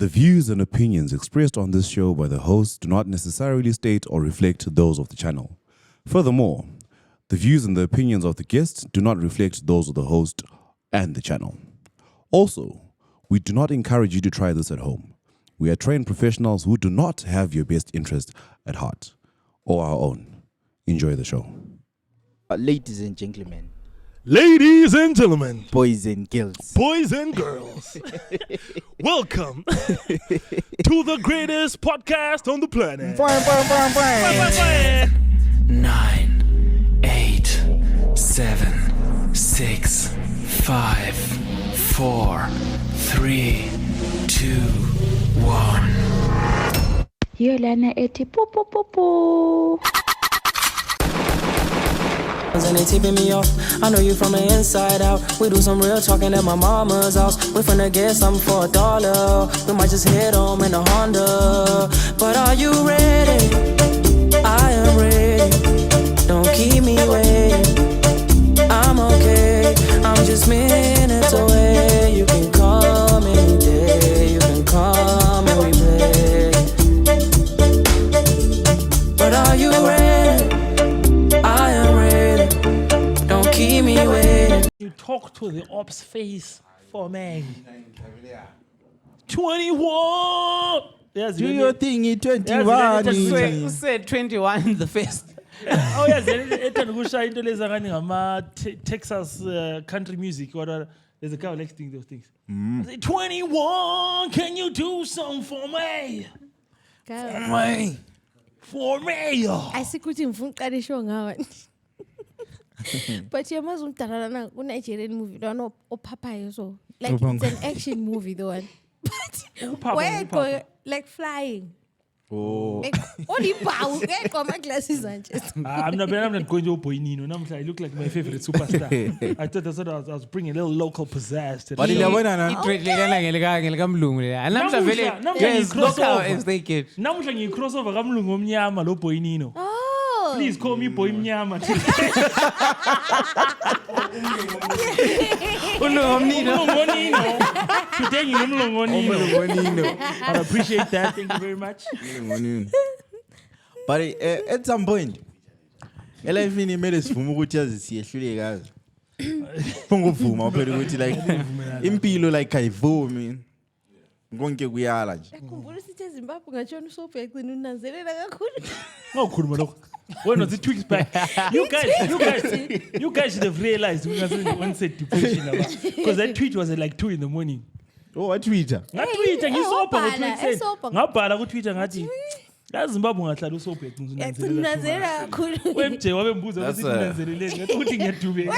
The views and opinions expressed on this show by the hosts do not necessarily state or reflect those of the channel. Furthermore, the views and the opinions of the guests do not reflect those of the host and the channel. Also, we do not encourage you to try this at home. We are trained professionals who do not have your best interest at heart or our own. Enjoy the show. Ladies and gentlemen, boys and girls, welcome to the greatest podcast on the planet. 9, 8, 7, 6, 5, 4, 3, 2, 1. Yolana eti po po po po. And they tipping me off. I know you from the inside out. We do some real talking at my mama's house. We finna get something for $1. We might just hit home in a Honda. But are you ready? I am ready. Don't keep me waiting. I'm okay. I'm just minutes away. You can call me any day. You can call me replay. But are you ready? I am ready. Don't keep me waiting. You talk to the ops face for me. 21. Yes, do your thing in 21. Who said 21 the first? Oh yes, ethanda ukushaya into lezi ngani ngama Texas country music or there's a guy who likes doing those things. I say 21, can you do something for me? For me. Asikuthi ngifuna uqale show ngawa. But yamazi umdala na ku Nigerian movie lona ophapayo so like it's an action movie the one. But where go like flying. Oh. Like only power get my glasses and just. I'm not going to Boy Nino. I look like my favorite superstar. I thought I was bringing a little local pizzazz to the show. Yes, look how it's naked. Namuhla ngicrossover kamlungu omnyama lo Boy Nino. Oh. Please call me Boy Mnyama. Today ngimlungu Nino. I appreciate that. Thank you very much. But at some point, elifini mele sivume ukuthi azisiyehlule kazi. Ngokuvuma uphela ukuthi like impilo like ayivumi. Konke kuyala nje. Akhumbula sithi eZimbabwe ngatshona uSophe egcina unanzelela kakhulu. Ngokhuluma lokho. When was it 2 weeks back? You guys should have realized when said depression because that tweet was at like 2 in the morning. Oh, what Twitter? Ngatweeta ngisopha esopha. ngo-Twitter. Ngabhala ku-Twitter ngathi yaZimbabwe ngahlala uSophe egcina unanzelela kakhulu. WebJ wabembuza ukuthi unanzeleleni ngathi ukuthi ngiyadubeka.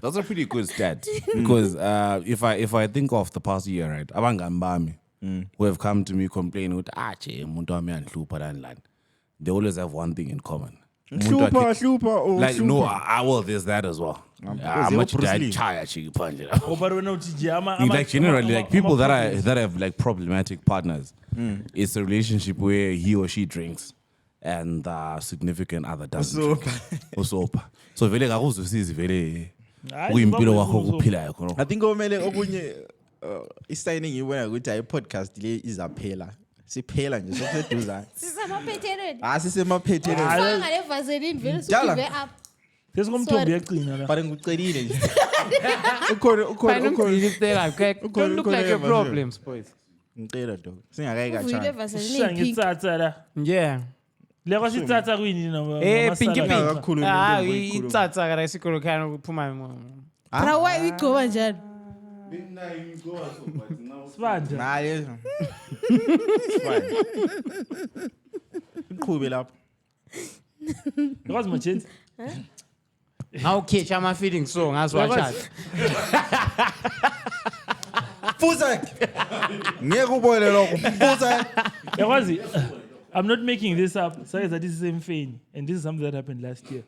That's a pretty good stat because if I think of the past year, right, abangani bami who have come to me complaining with umuntu wami uyanhlupha lani. They always have one thing in common. Hlupha. Like no, well, there's that as well. How much did I chaya panje? Like generally, like people that have like problematic partners, it's a relationship where he or she drinks and the significant other doesn't. Usopa. So vele kakuzwisisi vele uyimpilo wakho kuphila yakho. I think omele okunye isayini ngiyibona ukuthi ay podcast le izaphela. Siphela nje sokuseduzana. Sisamaphethelweni. Sisemaphethelweni. Ufanga le vaseline vele sukive up. Sesikomthombo yaqina la. But ngikucelile nje. Don't look like your problems, boys. Ngicela dog. Singakayika Uvile cha. vaseline pink. Ngitsatsa la. Yeah. Leko sitsatsa kuyini no. Pinky pink. Kakhulu Itsatsa kana isikolo khana ukuphuma imoya. Bra why uyigcoba njalo? Sibanda. Naye. Iqhube lapha. Because my chance. Now catch my feeling so ngazwatha. Fuza. Ngeke ubone lokho. Fuza. Yakwazi, I'm not making this up. Sorry that this is the same thing and this is something that happened last year.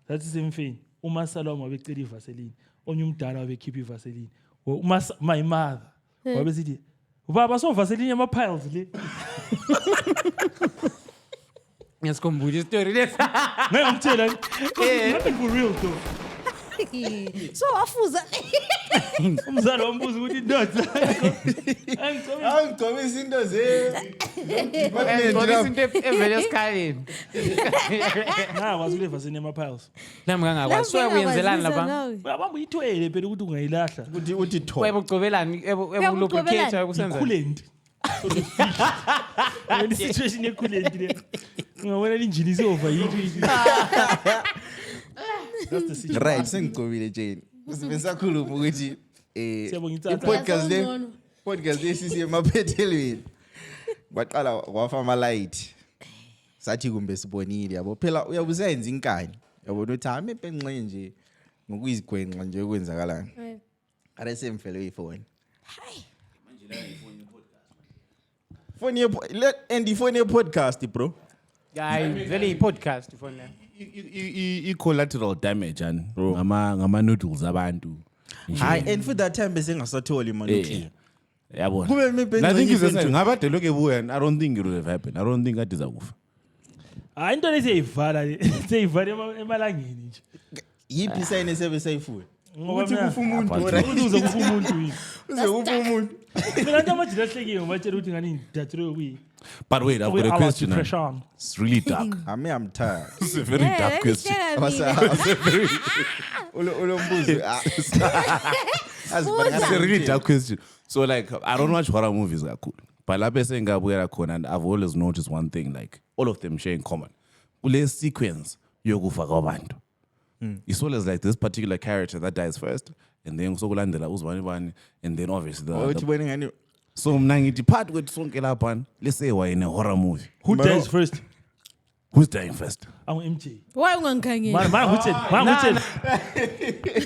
That's the same thing. Uma Saloma wabecela ivaseline. Onye umdala wabekhipha ivaseline. My mother wabesithi ubaba so vaseline ama piles le. Ngiyasikhumbula istory lesa. Ngiyamtshela. Nothing for real though. So wafuza. Umzali wambuza ukuthi indoda. Angigcobi. Angigcobisa into ze. Ngibona into evele esikhaleni. Ngakwazi kule vasini ema-piles. Nami ngangakwazi. So uyenzelani lapha? Uyabamba uyithwele phela ukuthi ungayilahla. Uthi tho. Wayebugcobelani ebulubricate usenza. Coolant. The situation ye coolant le. Ungabona injini isi-overheat. That's the situation. Right, sengigcobile Jane. Sibensakhuluma ukuthi Siyabonga ithatha. podcast lesisiye emaphethelweni. Waqala wafa ama-light. Sathi kumbe sibonile yabo. Phela uyabusenza inkani. Yabona ukuthi hame penxe nje ngokuyizigwenxa nje okwenzakalana. Are semfele ifoni. Phone ye podcast bro. Hayi vele i-podcast phone la. I-collateral damage and ngama-noodles abantu. Hayi and for that time bese ngasatholi manuclear. Yabona. Kube maybe I think it's ngabade lokho ebuya and I don't think it will have happened. I don't think ade zakufa. Hayi into lesiyivala seyivala emalangeni nje. Yipi sign esebe sayifuna. Ukuthi kufa umuntu ukuthi uze kufa umuntu yini. uze kufa umuntu. Mina nje amajina ahlekile ngobatshela ukuthi ngani ngidathire kuyi. But wait, I've got a question. Depression. It's really dark. I'm tired. It's a very dark question. Ulombuzo. It's a really dark question. So like, I don't watch horror movies kakhulu. But lapho sengabuya khona and I've always noticed one thing, like all of them share in common. Kule sequence yokufa kwabantu. It's always like this particular character that dies first, and then sokulandela uzibani, and then obviously the so mna ngithi part with sonke lapha, let's say we're in a horror movie. Who dies first? Who's dying first? I'm MJ. Why ungangikhangeli? Man,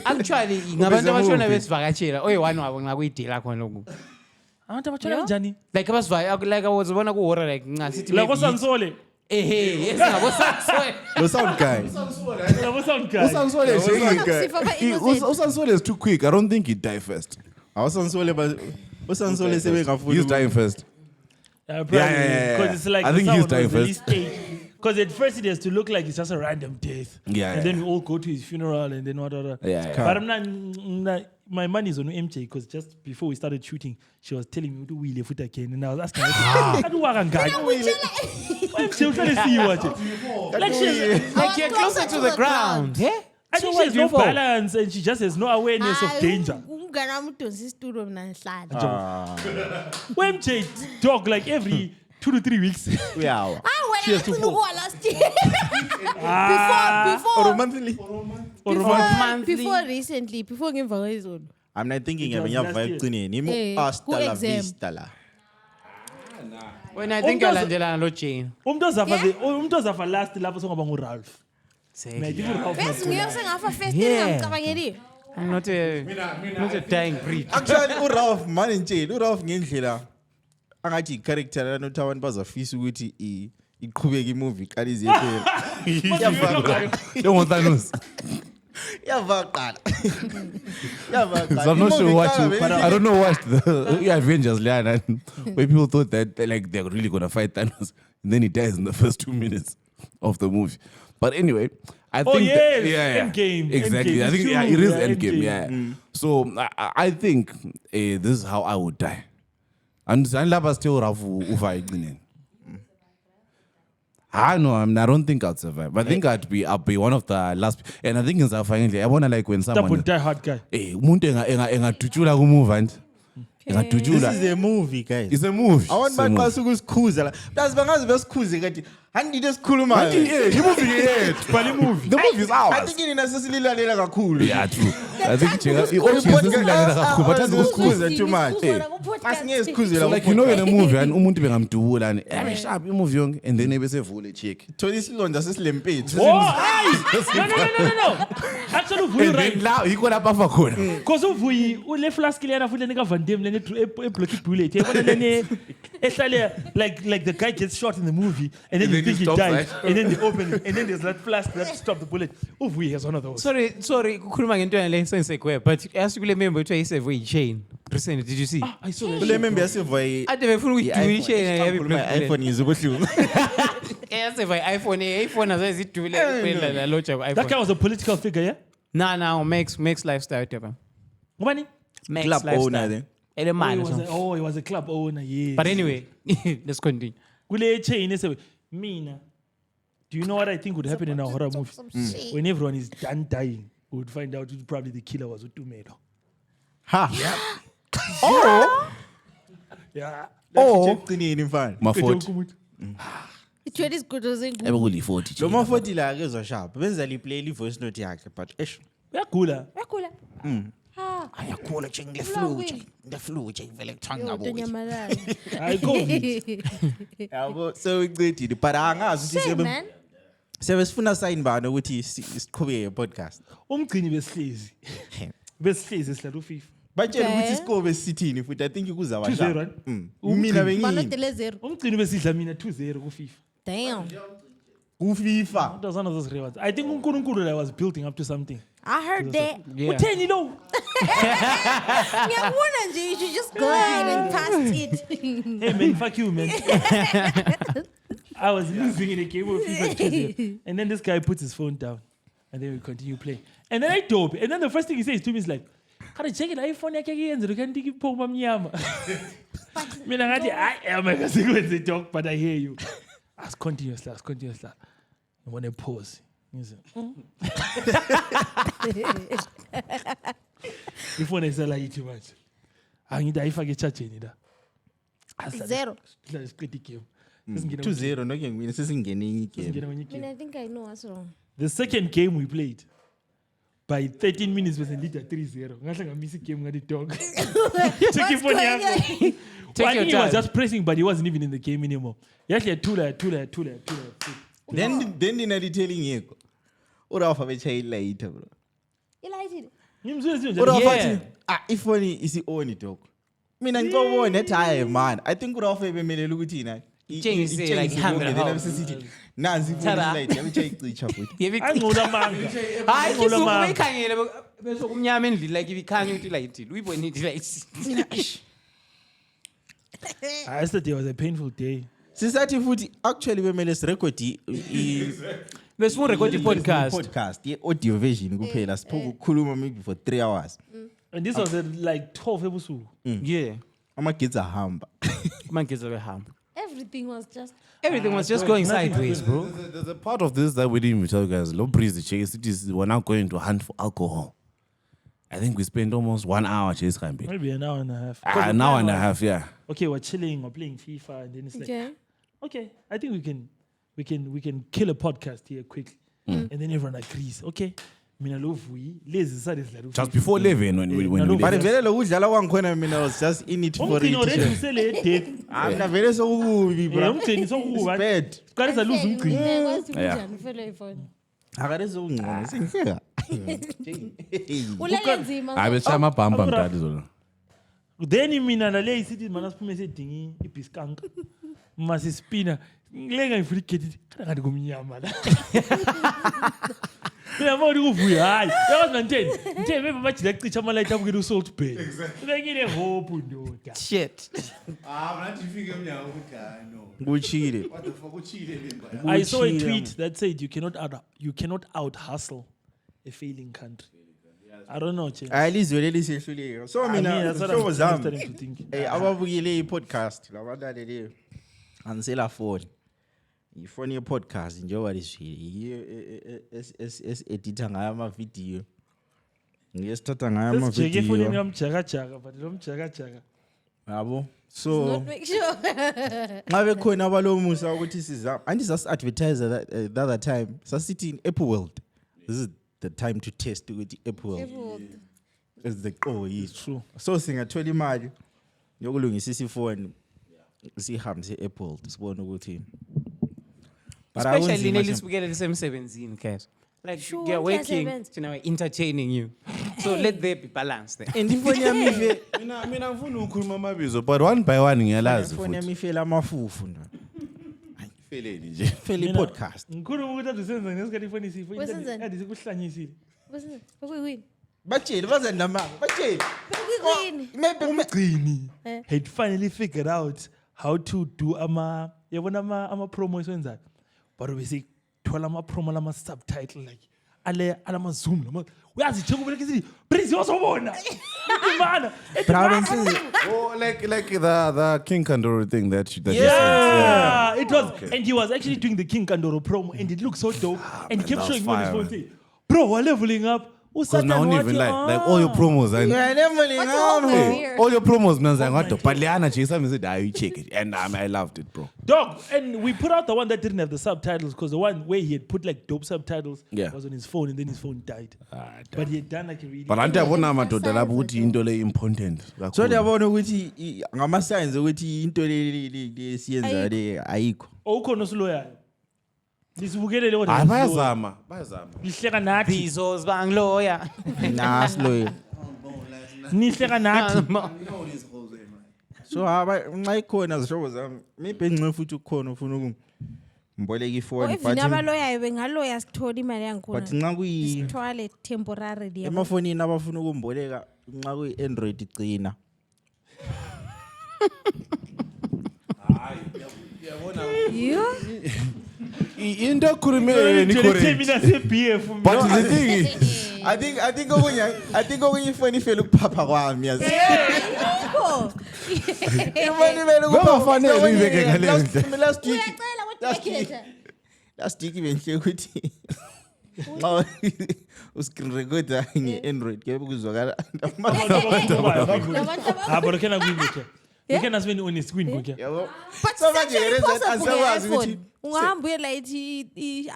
Actually ngabantu abashona besivakatshela oyi-one wabo ngakuyidela khona lokhu. abantu abatshona kanjani? Like abasivaya like I was ubona ku horror like ngasithi La kosansole. yes ngabo sansole. Lo sound guy. La kosound guy. Usansole is too quick. I don't think he'd die first. Usansole sebe ngafuna. He's dying first. Probably. Yeah. Because it's like I think he's dying first. Because at first it has to look like it's just a random death. Yeah, And then we all go to his funeral and then whatever. Yeah. But my money is on MJ because just before we started shooting, she was telling me to wheel foot again, and I was asking her, "How do I get?" She was trying to see what. Like you're closer to the ground. Yeah. I think she has no balance and she just has no awareness of danger. When MJ dog like every 2 to 3 weeks. Yeah. She has to fall. Last year. Before recently, before ngemva I'm not thinking of your vibe cleaning. Hasta la vista la. When I think alandelana lo Jane. Umuntu ozafa last lapho songaba nguRalph. bese ngiyosengafa first ngicabangeli. I'm not a dying breed. Actually uRalph man nje uRalph ngendlela angathi character lanothi abantu bazafisa ukuthi iqhubeka imovie qala iziphela. Don't Thanos. Yavaqala. So I'm not sure what I don't know what the Avengers learned where people thought that they're really gonna fight Thanos and then he dies in the first 2 minutes of the movie. But anyway, I think Endgame. Exactly. Endgame. I think it is Endgame. Yeah. So I think this is how I would die. And Lava still have ufa. I don't think I'd survive. I think I'd be one of the last. And I think in South Africa, I wanna like when someone. That would die hard guy. Umuntu engatujula kumove and engatujula. This is a movie, guys. It's a movie. I want my class to go school. That's bangazi besikhuze kathi handide sikhuluma. The movie is ours. I think inasesililalela kakhulu. Yeah, true. I think too much. So like in a movie and umuntu bengamdubula and sharp movie yonke and then ebesevule check. Thola isilonda sesilempethu. No. Actually uvuyi right. La yiko lapha afa khona. Because uvuyi ule flask lena futhi lenika Van Damme lene blocky bullet. Yabona lene ehlale like the guy gets shot in the movie and then you think he died and then they open it and then there's that flask that stops the bullet. Uvuyi has one of those. Sorry, kukhuluma ngento le sensekwe but asikule member ethu ayiseve ichain. Recently, did you see? I saw that. Ule member yaseva ade befuna ukuyiduwa ichain yabe iPhone izubuhlungu. Yaseva iPhone azazidule kuphela la loja iPhone. That guy was a political figure, yeah? Nah, Max lifestyle taba. Ngubani? Max Club lifestyle. owner then. Ele mali so. He was a club owner, yes. But anyway, let's continue. Kule chain ese mina. Do you know what I think would happen in a horror movie? When everyone is done dying, we would find out probably the killer was Utumelo. Ha. Yeah. Oh. Qinini mfana. Mafoti. It really is good. Wasn't good. Ebekuli 40. Lo mafoti la akezwa sharp. Benza li play li voice note yakhe but eish. Uyagula. Yakula. Ha. Ayakhula nje ngile flu nje vele kuthanga Yo, bo. Tonyamalala. Hayi COVID. Yabo so uqedile but angazi ukuthi Shame, man. sebesifuna sign bani ukuthi siqhubeke podcast. Umgcini besihlezi. Besihlezi sihlala u5. Batshela Okay. ukuthi isikole sithini futhi I think kuzaba 2-0, sharp. right? Mina bengini Banotele 0. Umgcini besidla mina 2-0 ku5. Damn. ku FIFA. That was one of those rewards. I think uNkulunkulu was building up to something. I heard that. Yeah. Utheni lo? Ngiyakubona nje, you should just go ahead and pass it. Hey man, fuck you, man. I was losing in a game of FIFA 2-0. And then this guy puts his phone down. And then we continue playing. And then I dope. And then the first thing he says to me is like, "Can I check it? iPhone yakhe yenze lo kanti iphoma mnyama." Mina ngathi, "I am a dog, but I hear you." As continuously. I want to pause. Iphone isela yithi manje. Angithi ayifake echargeni la. 0. Sihlala siqeda igame. 2-0 noke ngimina sesingene enye game. Sesingena kwenye game. I think I know what's wrong. The second game we played, by 13 minutes was leader 3-0. Ngahle ngamisa igame ngadi dog. Check your phone yakho. Take I your think he was time. just pressing, but he wasn't even in the game anymore. Yahle yathula. Then ninali-telling yekho. Urafa betshayela later bro. Ilighted. Ngimzwe nje. Urafa Yeah. athi ifoni isi-on dog. Mina ngicobona ethi hayi man. I think urafa ebemelele ukuthi yena Itshengise like ihambela then home. abesesithi nansi ifoni Tada. light yabetshayicisha futhi. Angcola manga. Hayi Angcola kisuku manga. beyikhangele bese kumnyama endlini like ibikhanya ukuthi light. Uyibone ithi light. Yesterday was a painful day. Sisathi futhi actually bemele sirecord Bese record podcast. podcast ye-audio version kuphela siphoka ukukhuluma maybe for 3 hours. And this was at like 12 ebusuku. Yeah. Amagets ahamba. Mangeza behamba. Everything was just. Everything was just going sideways, bro. There's a part of this that we didn't even tell you guys. Low breeze, the chase. It is we're now going to hunt for alcohol. I think we spent almost 1 hour chase campaign. Maybe an hour and a half. An hour and a half, yeah. Okay, we're chilling, we're playing FIFA, and then it's like, Okay. okay, I think we can kill a podcast here quickly. And then everyone agrees. Okay. Mina lovuyi, lezi side is like Just before 11 when we no, But left. vele lokudlala kwangikhona mina was just in it for umgcini already it. usele date. Mina vele sokubi bro. Umgcini sokuba. Bad. Siqalisa lose umgcini. Yeah. Ufele iphone. Akade sokungcono sengihleka. Ulele nzima. I will try my bum bum that is all. Then mina la lay sithi mana siphume sedingi ibiskanka. Masi spina. Ngilenga ngifuna igeti. Kana ngathi kumnyama la. Mina mawudi kuvuya hayi. Yazi ngitheni? Ngithe maybe majila ecicha ama light abukela uSalt Bay. Ubekile hope ndoda. Shit. Kuchile. I saw a tweet that said you cannot out hustle a failing country. I don't know, Che. Ayilizwe lelisehluleka. So I mean, mina that's what hlobo I'm zami. starting to think. Ababukile i-podcast labalalele angisela phone. Ifoni ye-podcast njengoba lishiye es-editha ngayo ama-video. Ngiyesithatha ngayo Sesijeke efonini ama-video. kamjaka but lo mjaka. Yabo. So Not make sure. nxa bekhona abalomusa ukuthi sizama anti sasi-advertise the other time sasithi in Apple World. This is the time to test ukuthi Apple World is the it's true. So singathola imali yokulungisisa ifoni sihambise e-Apple sibone ukuthi but Especially akunzima nelisibukele lisemsebenzini, guys. Like Sure, you're working, kuyasebenza. so now we're entertaining you. So let there be balance there. and ifoni yami ife Mina ngifuna ukukhuluma amabizo but one by one ngiyalazi ifoni yami futhi. ifela amafufu ndo Feleni nje. ifela i-podcast Ngikhuluma ukuthi adusenza ngesikhathi ifoni isifo. Wesenzani? Kade sikuhlanyisile. Bekuyini? batshele bazani namanga batshele Bekuyini? maybe Umgcini had finally figured out how to do yabona ama promo esiwenzayo. But obviously thola ama promo lama subtitle like alamazoom uyazitheka ubeleke sithi Breezy wazobona imana Oh, like the King Kandoro thing that you said. yeah it was and he was actually doing the King Kandoro promo and it looked so dope and he kept that was showing me on his fire, phone man. saying bro we're leveling up Because now even like all your promos and all your promos, man, like what? But Liana Chesa said, "I check it," and I loved it, bro. dog and we put out the one that didn't have the subtitles because the one where he had put like dope subtitles was on his phone and then his phone died but he had done like a really But I want to tell about into the important. So ndiyabona ukuthi ngama-signs ukuthi into le siyenza le ayikho. ukhona siloyayo lisibukelele kodwa I bayazama. lihleka nathi Bezos bangiloya. Nah, slow. nihleka nathi So nxa ikhona zihlobo zami maybe nxa futhi ukhona ufuna ukumboleka ifoni Even abaloyayo bengaloya sithola imali yangikhona. but nxa kuyi Sithwale temporary yabo. emafonini abafuna ukumboleka nxa kuyi-Android igcina. You? Into khulumeni mina se-BF But the thing is, I think okunye ifoni ifela ukuphapha kwami yazi. Ifoni ifela Kufanele uyibeke ngale ndlela. last week Uyacela kodwa ekhetha. last week benhle ukuthi nxa uscreen recorder nge-Android kebe kuzwakala but can I win it? You can as many on his screen okay? yabo. But So it's manje actually nge-result possible asawazi nge-iPhone. ukuthi Ungahamba uyela ithi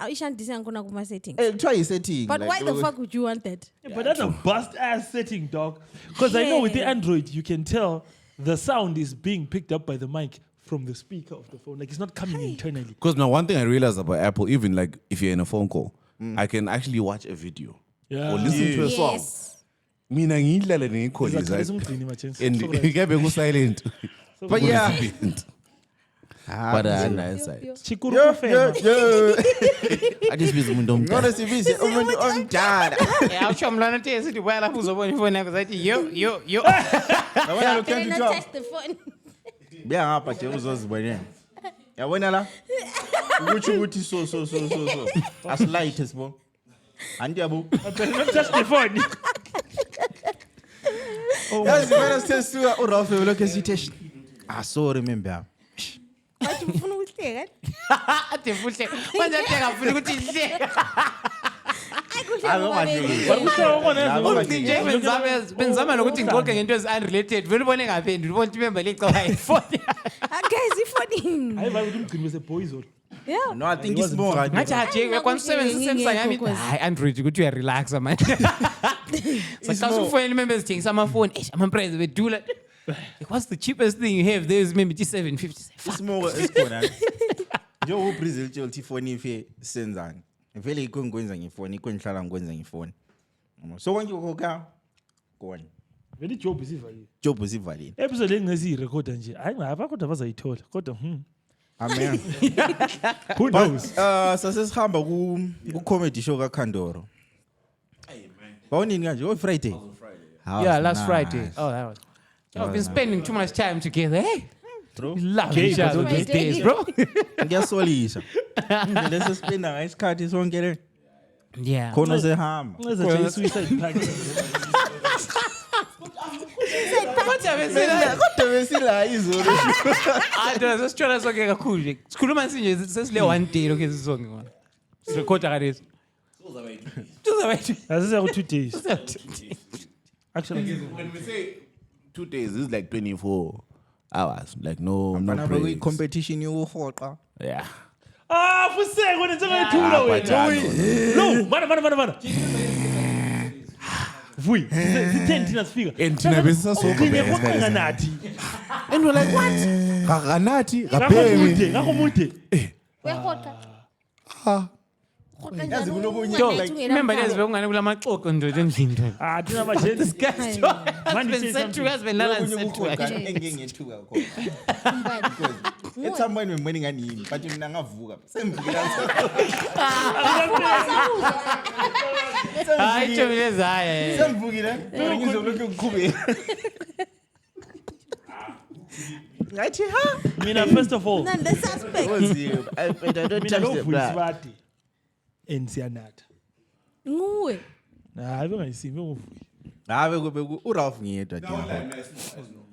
ishandisa ngkhona kuma settings. try i-setting. But like, why the fuck would you want that? Yeah, but that's a bust ass setting, dog. Because I know with the Android, you can tell the sound is being picked up by the mic from the speaker of the phone. Like it's not coming internally. Because now one thing I realized about Apple, even like if you're in a phone call, I can actually watch a video Yeah. or listen to a song. Yes. Mina ngiyidlala ngiyikholiza and ngeke ku silent. But yeah. But nice side. Chikuru fema. I just miss umuntu Ngona omdala. sibize umuntu omdala. Awusho mlwana uthi sithi buya lapho uzobona ifoni yakho zathi yo. Yabona lo Can I 2012. touch the phone? Buya ngapha nje uzozibonela. Yabona la? Ukuthi ukuthi so. Aslight sibo. Anti yabo. Not just the phone. Yazi mina sesisuka uRalph lokho esithi sorry member. Wathi ufuna ukuhleka? Ade fuhle. Manje ade futhi ukuthi hle. Benzama nokuthi ngiqoqe ngento ezi-unrelated vele ubone ngaphendula ubona ukuthi member lecaba ifoni. Guys, ifoni. Hayi bathi umgcini bese boys or. Yeah. No, I think it's more right. Ngathi haje kwanisebenzisa iSamsung yami hayi Android ukuthi uyarelaxa manje. Sasa ufoni member ezithengisa amafoni ama-price bedula. What's the cheapest thing you have? There's maybe 750. It's more esikhona. Njo uBrazil tshela ukuthi ifoni ife senzani. Vele ikho ngikwenza ngefoni, ikho ngihlala ngikwenza ngefoni. So konke ukho kona. Vele job isivali. Job usivalile. Episode engizirecorda nje. Hayi ngapha kodwa bazayithola. Kodwa Amen. who knows? Sasesihamba ku comedy show kaKhandoro. Bawunini kanje? Oh Friday. Yeah, last Friday. Oh, that was. I've been spending too much time together. Hey, Bro. we love Okay, each other but these days, bro. Ngiyasolisha. Indlela sesispenda ngayo isikhathi sonke le. Yeah. Khona sehamba. Ungenza nje suicide pact. Kodwa besila izolo. Ado sesithola sonke kakhulu nje. Sikhuluma sinje sesile one day lokho esizonke ngona. Sirecorda kalesi. Tuzabayithu. Asiza ku 2 days. Actually, When we say 2 days, it's like 24 hours. Like no Bana breaks. competition yokuhoqa. Yeah. fuseko nenzengayithula wena. No, mana. Vuyi, sitheni thina sifika. And thina besisasoka Ugcine phela koqinga isikhathi nathi. And we're like, what? Kakanathi, kapemi. Ngakho mude. Uyahoqa. Yazi kunokunye Remember lezi bekungane kulamaxoxo ndoda endlini. Ah, thina manje Manje sethu kasibelana sethu. engengethuka khona. At some point ngibona ngani yini, but mina ngavuka. Sengivukela. Hayi thobile zaya. Sengivukile. Ngizolokhu ngiqhubeka. Ngathi mina first of all. None the suspect. I don't Mina touch lo the Vuyi blood. sibade. And siyanatha. Nguwe. Hayi bengayisimi benguvuyi. Ave kube uRalph ngiyedwa dina.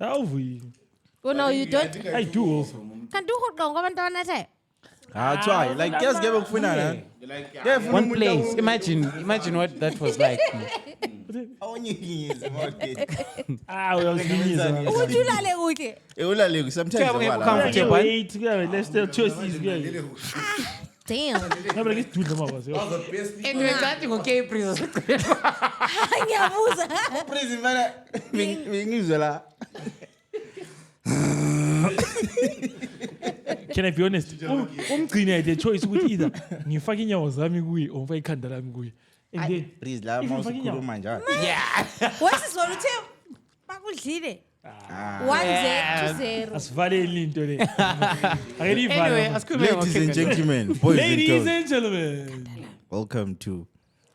Awuvuyi. Oh no, you don't. I do also. Kanti uhoqa ngabantwana nje. That's why. Like just give ukufuna. One place. Imagine what that was like. Uyawuhlimiza. Uthulale kuhle. Ulale sometimes Comfortable. Wait, let's tell choices. Damn. Ngabe ngidudla mabase. Anyway, ngathi ngo-April. Ngiyabuza. Prison mana ngizwe la. Can I be honest? Umgcine the choice ukuthi either ngifake inyawo zami kuye or ngifake ikhanda lami kuye. And then Please la If mouse ngifake inyawo- khuluma njalo. Wasizwa uthe bakudlile. 1-0. asivaleni into le. Anyway, Akelivala. asikhulume Ladies and ngo-April. gentlemen, boys and Ladies girls, and gentlemen. welcome to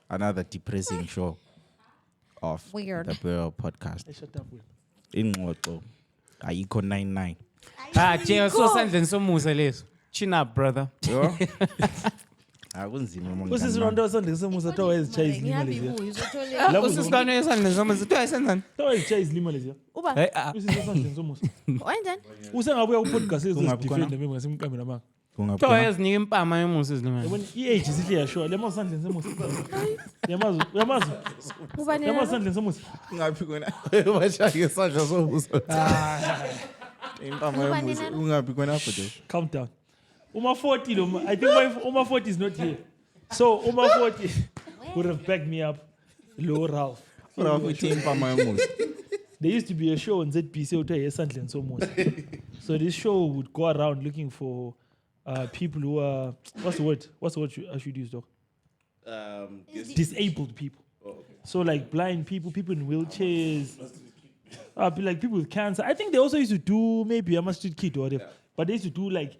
another depressing show of Weird. the Burial Podcast. Shut up. Ingxoxo ayikho 99. Jay, so sandleni somusa leso. Chin up, brother. Yo. Akunzima mongani. Usisironto sandle semusa to wayezitshaya izilima lezi. Ngiyabibuza Usisikane esandleni somusa. Kuthiwa isenzani? To wayezitshaya izilima lezi. Uba, Hey, Usisironto sandle somusa. wenjani? Usengabuya ku-podcast lezi Kungaphi khona? defend mimi ngasimqambe namanga. Kuthiwa wayezinika impama yomusa izilima. Yabona i-age isihle yashowa lema sandle semusa. Uyamazi? Ubani Lema na? sandle semusa. Ungaphi kona? Bashaya isandla sobuso. Impama Ubani yomusa. na? Ungaphi kona futhi? Calm down. Uma 40 lo, I think Uma 40 is not here. So Uma 40 would have backed me up. Low Ralph. Ralph uthi impama yomusa. There used to be a show on ZBC Hotel Sandlen Somos. So this show would go around looking for people who are what's the word I should use though? Disabled people. So like blind people, people in wheelchairs, like people with cancer. I think they also used to do maybe I'm a street kid or whatever, but they used to do like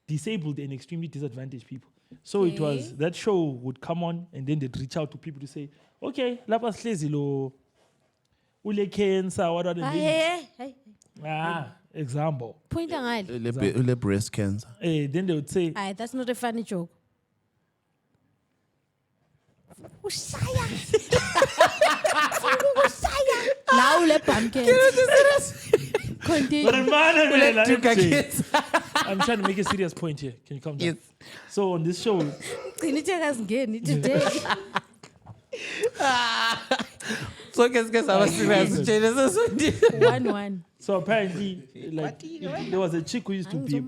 disabled and extremely disadvantaged people. So it was that show would come on and then they'd reach out to people to say, okay, lapha sihlezi lo ule cancer, what are the Hey. example. Point ngale. Ule breast cancer. Then they would say, Aye, that's not a funny joke. Ushaya. Ushaya. La ule pumpkin. Continue. I'm trying to make a serious point here. Can you come down? Yes. So on this show, Ngini today. So guess I was serious. Jay, this is so deep. 1-1. so apparently, like there was a chick who used to be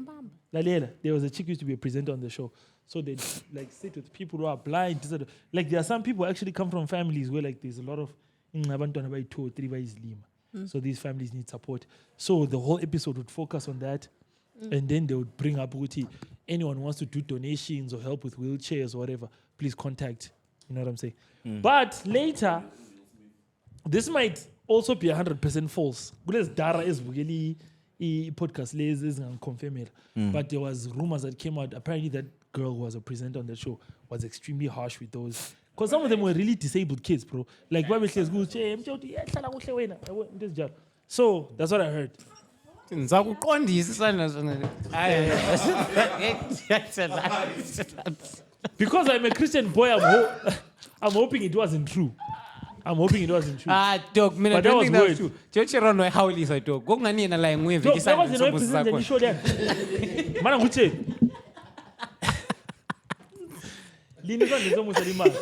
there was a chick who used to be a presenter on the show. So they like sit with people who are blind. Like there are some people who actually come from families where like there's a lot of so these families need support. So the whole episode would focus on that. And then they would bring up Uti. Anyone wants to do donations or help with wheelchairs or whatever, please contact. You know what I'm saying? But later, this might also be 100% false. Because Dara is really podcast is confirmed. But there was rumors that came out. Apparently, that girl who was a presenter on the show was extremely harsh with those. Because some of them were really disabled kids, bro. Like, so that's what I heard. Ngizakuqondisa isandla sona. Because I'm a Christian boy, I'm hoping it wasn't true. Dog, mina But that don't was think that was weird. true. Jochiro no ehawulisa dog. Kokungani yena la ngweve No, that isandla wasn't no somusa president sakho. and show there. Mana nguche. Lini sandle somusa limali.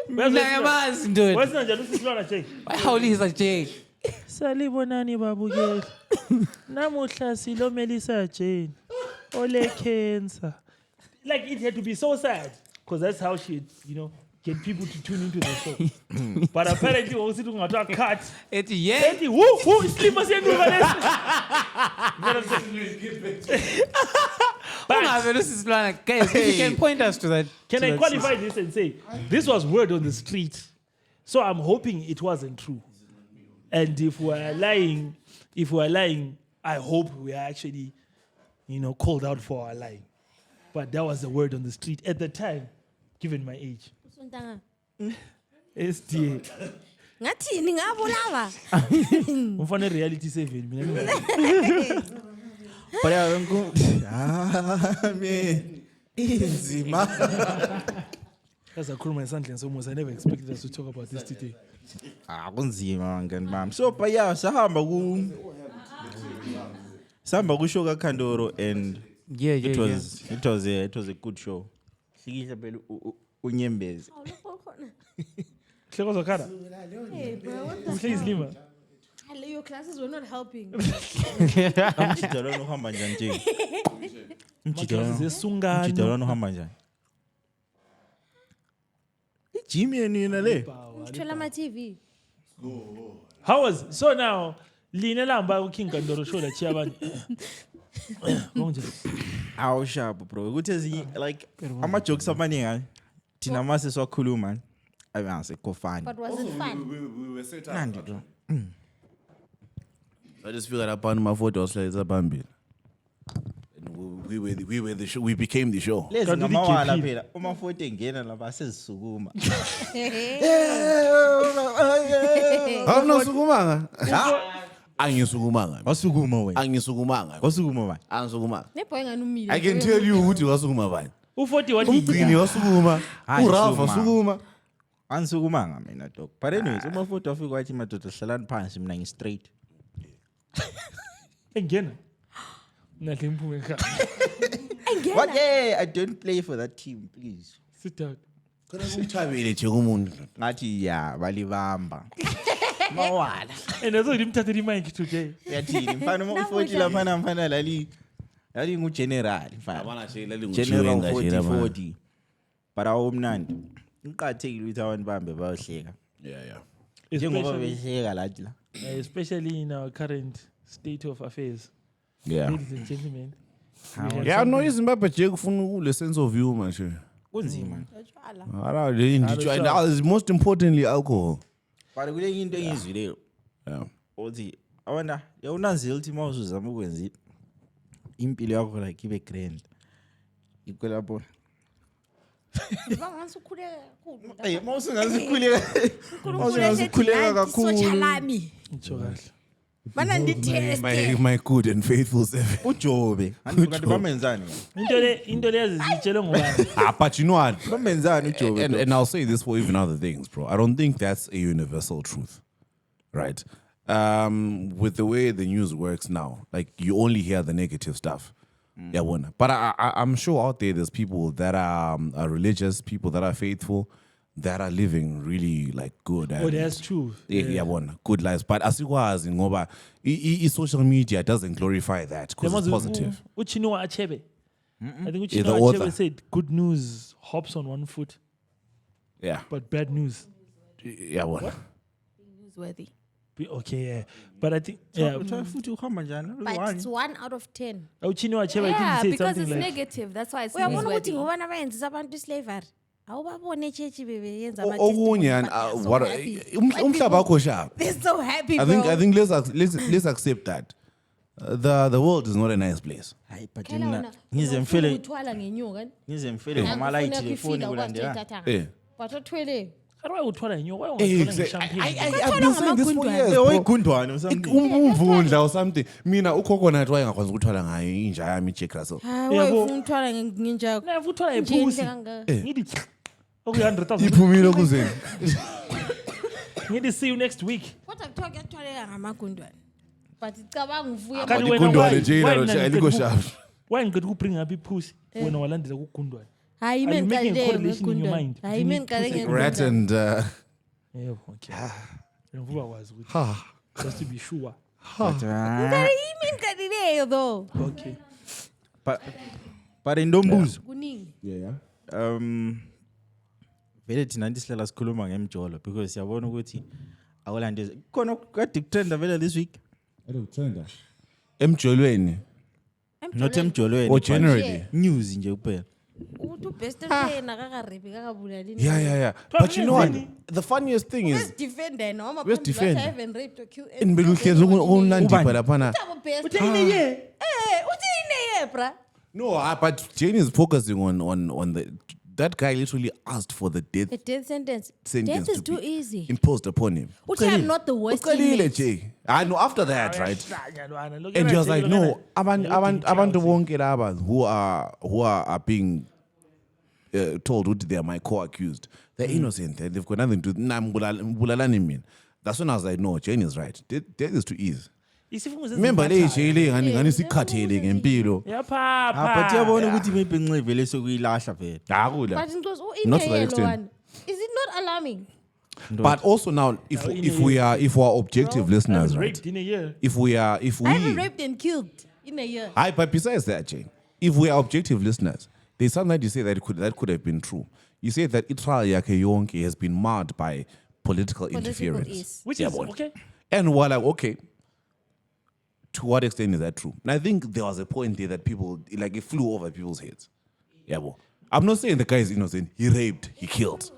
Mina ngiyamazi ndoda. Where's njalo sisilwana nje? Ehawulisa Jay. Salibonani babukeli. Namuhla silomelisa Jane. Ole cancer. Like it had to be so sad because that's how she, get people to tune into the show. But apparently also to ngata cut. Ethi yeah. Ethi who slima siyenduka lesi. Ungavele usisilwana. Guys, if you can point us to that. Can to I that qualify this and say this was word on the street? So I'm hoping it wasn't true. And if we're lying, I hope we are actually, called out for our lying. But that was the word on the street at the time, given my age. SDA. Ngathini ngabulawa. Umfane reality 7 mina. But man, inzima. As I call my son, I never expected us to talk about this today. kunzima ngani bami. So but yeah, sahamba ku show kaKhandoro and Yeah. it was a good show. Hlikihla phela unyembezi. Hleko zokhala. Hey, bro, what the Uhlezi lima. hell? Your classes were not helping. Umjida lona uhamba njani nje? Maklasses esungano. Umjida lona uhamba njani? Ijim yenu yena le. Ngithwela ama-TV. How was so now? Lina lamba uKing Khandoro show la chiya abantu. Konje. Aw sharp bro. Ukuthi ezinye like ama jokes amaningi thina mase siwakhuluma ayase kofani. But was it fun? We were set up. Nandi bro. I just figured out my photos like it's a bambi. We were the show. We became the show. Lezi Kanti ngamawala uDKP. phela uma photo engena lapha sezisukuma. Awunasukumanga? Angisukumanga. Wasukuma wena. Angisukumanga. Wasukuma bani? Angisukumanga. Nebhoy ngani umile. I can tell you ukuthi wasukuma bani. U40 wathi Umgcini wasukuma. Hayi, uRalph sukuma. wasukuma. Anisukumanga mina dog. But anyways, uma photo afika wathi madoda hlalani phansi mina ngi straight. engena. Nahle imphume ekhaya. What? Yeah, I don't play for that team, please. Sit down. Kodwa umthabile nje kumuntu. Ngathi ya balibamba. Mawala. And also ndimthathela imic today. Yathini mfana uma ufoti lapha mfana lali ngu general mfana. Yabona nje lali General nguchiwenga nje 40. But awumnandi. Iqhathekile ukuthi abantu bambe bayohleka. Yeah. Njengoba Especially, behleka lathi la. especially in our current state of affairs. Yeah. Ladies and gentlemen. we have Yeah, some- no iZimbabwe nje kufuna ule sense of humor nje. Kunzima. Ara le indithu and most importantly alcohol. But kule into engizwileyo. Yeah. Uthi awona yawunanzile ukuthi mawuzuzama ukwenza impilo yakho like ibe grand. Ikolapho. Bangasukhuleka kakhulu. Hey, mawusungazikhuleka. Ukhuleka kakhulu. Sotsha lami. Ngitsho kahle. Bana nditeste. My good and faithful servant. Ujobe. Kanti bamenzani? Into le yazizitshele ngobani. But you know what? Bamenzani ujobe? And I'll say this for even other things, bro. I don't think that's a universal truth, right? With the way the news works now, like you only hear the negative stuff. Yeah, one. But I'm sure out there's people that are religious, people that are faithful, that are living really like good. Oh, that's true. Yeah, one good lives. But asikwazi ngoba social media doesn't glorify that because it's positive. Uchinua Achebe. I think Yeah, the Uchinua author. Achebe said good news hops on one foot, Yeah, but bad news. yeah, one. Newsworthy. Okay, yeah. But I think yeah. futhi uhamba njani? But it's 1 out of 10. Uchinua Achebe Yeah, I think he said because something it's like negative. That's why it's Uyabona ukuthi newsworthy. ngobani abayenzisa abantu islavery? Awubabone echechi bebeyenza Okunye and what umhlaba wakho sharp. They're so happy, I bro. think let's accept that the world is not a nice place. Hayi but Phela mina wena, ngize ufuna mfele ukuthwala ngenyoka. ngize mfele ngama light efoni kulandela. Eh. But othwele. How do I uthwala nyo? Why Exactly. champagne? I've been saying this for years. Eh bro. oyigundwane or something. Umvundla or something. Mina ucoconut wayengakwazi ukuthwala ngayo inja yami Jack Russell. Hayi Yabo. ufuna ukuthwala ngenjako. Na uthwala Nje iphusi. kangaka. Ngithi okay 100,000. Iphumile kuzeni. Ngithi see you next week. Kodwa kuthiwa kuyathwaleka ngamagundwane. But icabanga uvuye Kanti But wena igundwane why- nje why lalo mina aliko ngicela sharp. Why ngicela ukubring up iphusi wena walandela kugundwane? hayi Are you mina making a ngiqale correlation in your ngegundwane. mind Hayi between mina ngiqale pussy and Rat ngegundwane. and Yebo, okay. Ngivuka wazi ukuthi ha. just to be sure. But Yimi ngiqalileyo though. Okay. but indombuzo. Kuningi. Yeah. Vele thina ndisihlala sikhuluma ngemjolo because siyabona ukuthi awulandeze. Khona kade kutrenda vele this week. Emjolweni Not emjolweni. or but generally. News nje kuphela. Ukuthi ubest friend akakaripi kakabulali. Yeah. But you know what? The funniest thing is Defender noma Where's defender? haven't raped or killed. in beluhlezi ukunandi Ubani? laphana. Uthini ye? Uthini ye bra? No, but Jane is focusing on that guy literally asked for the death A death sentence. sentence Death is to too be easy. imposed upon him. Uthi I'm not the worst Uqalile inmate. Jay. I know after that, right? Look And at he was that, like, look no, at that. abantu bonke laba who are being told what they are my co-accused, they're innocent. They've got nothing to do. That's when I was like, no, Jane is right. Death is too easy. Remember, le jail ngani sikhathele ngempilo. But yabona ukuthi maybe ncivele sokuyilahla vele. But it was Not to that in extent. Is it not alarming? But also now, if we are objective listeners, right? Raped in a year. If we I haven't raped and killed in a year. But besides that, Jane, if we are objective listeners, there's something that you say that could have been true. You say that Itra Yake Yonke has been marred by political interference. Yes. Which is okay. And we're like, okay, to what extent is that true? And I think there was a point there that people, like, it flew over people's heads. Yeah, well, I'm not saying the guy is innocent. He raped, he killed.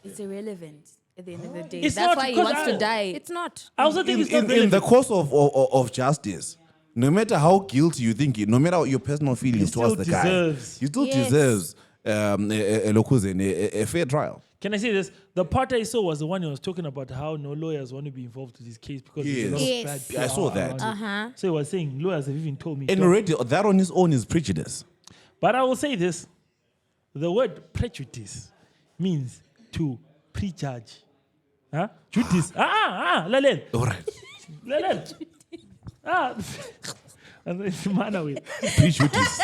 It's irrelevant at the end of the day. It's That's not why he because wants to die. It's not. I also think it's not In the relevant. course of justice, no matter how guilty you think, no matter your personal feelings He towards still the guy, deserves. he still Yes. deserves a fair trial. Can I say this? The part I saw was the one he was talking about how no lawyers want to be involved with this case because there's a lot Yes. of bad Yes. PR I saw that. around it. So he was saying lawyers have even told me. And "Don't." already, that on his own is prejudice. But I will say this: the word prejudice means to prejudge. Huh? Judice. Lalen. All right. Lalen. And it's man away. Prejudice.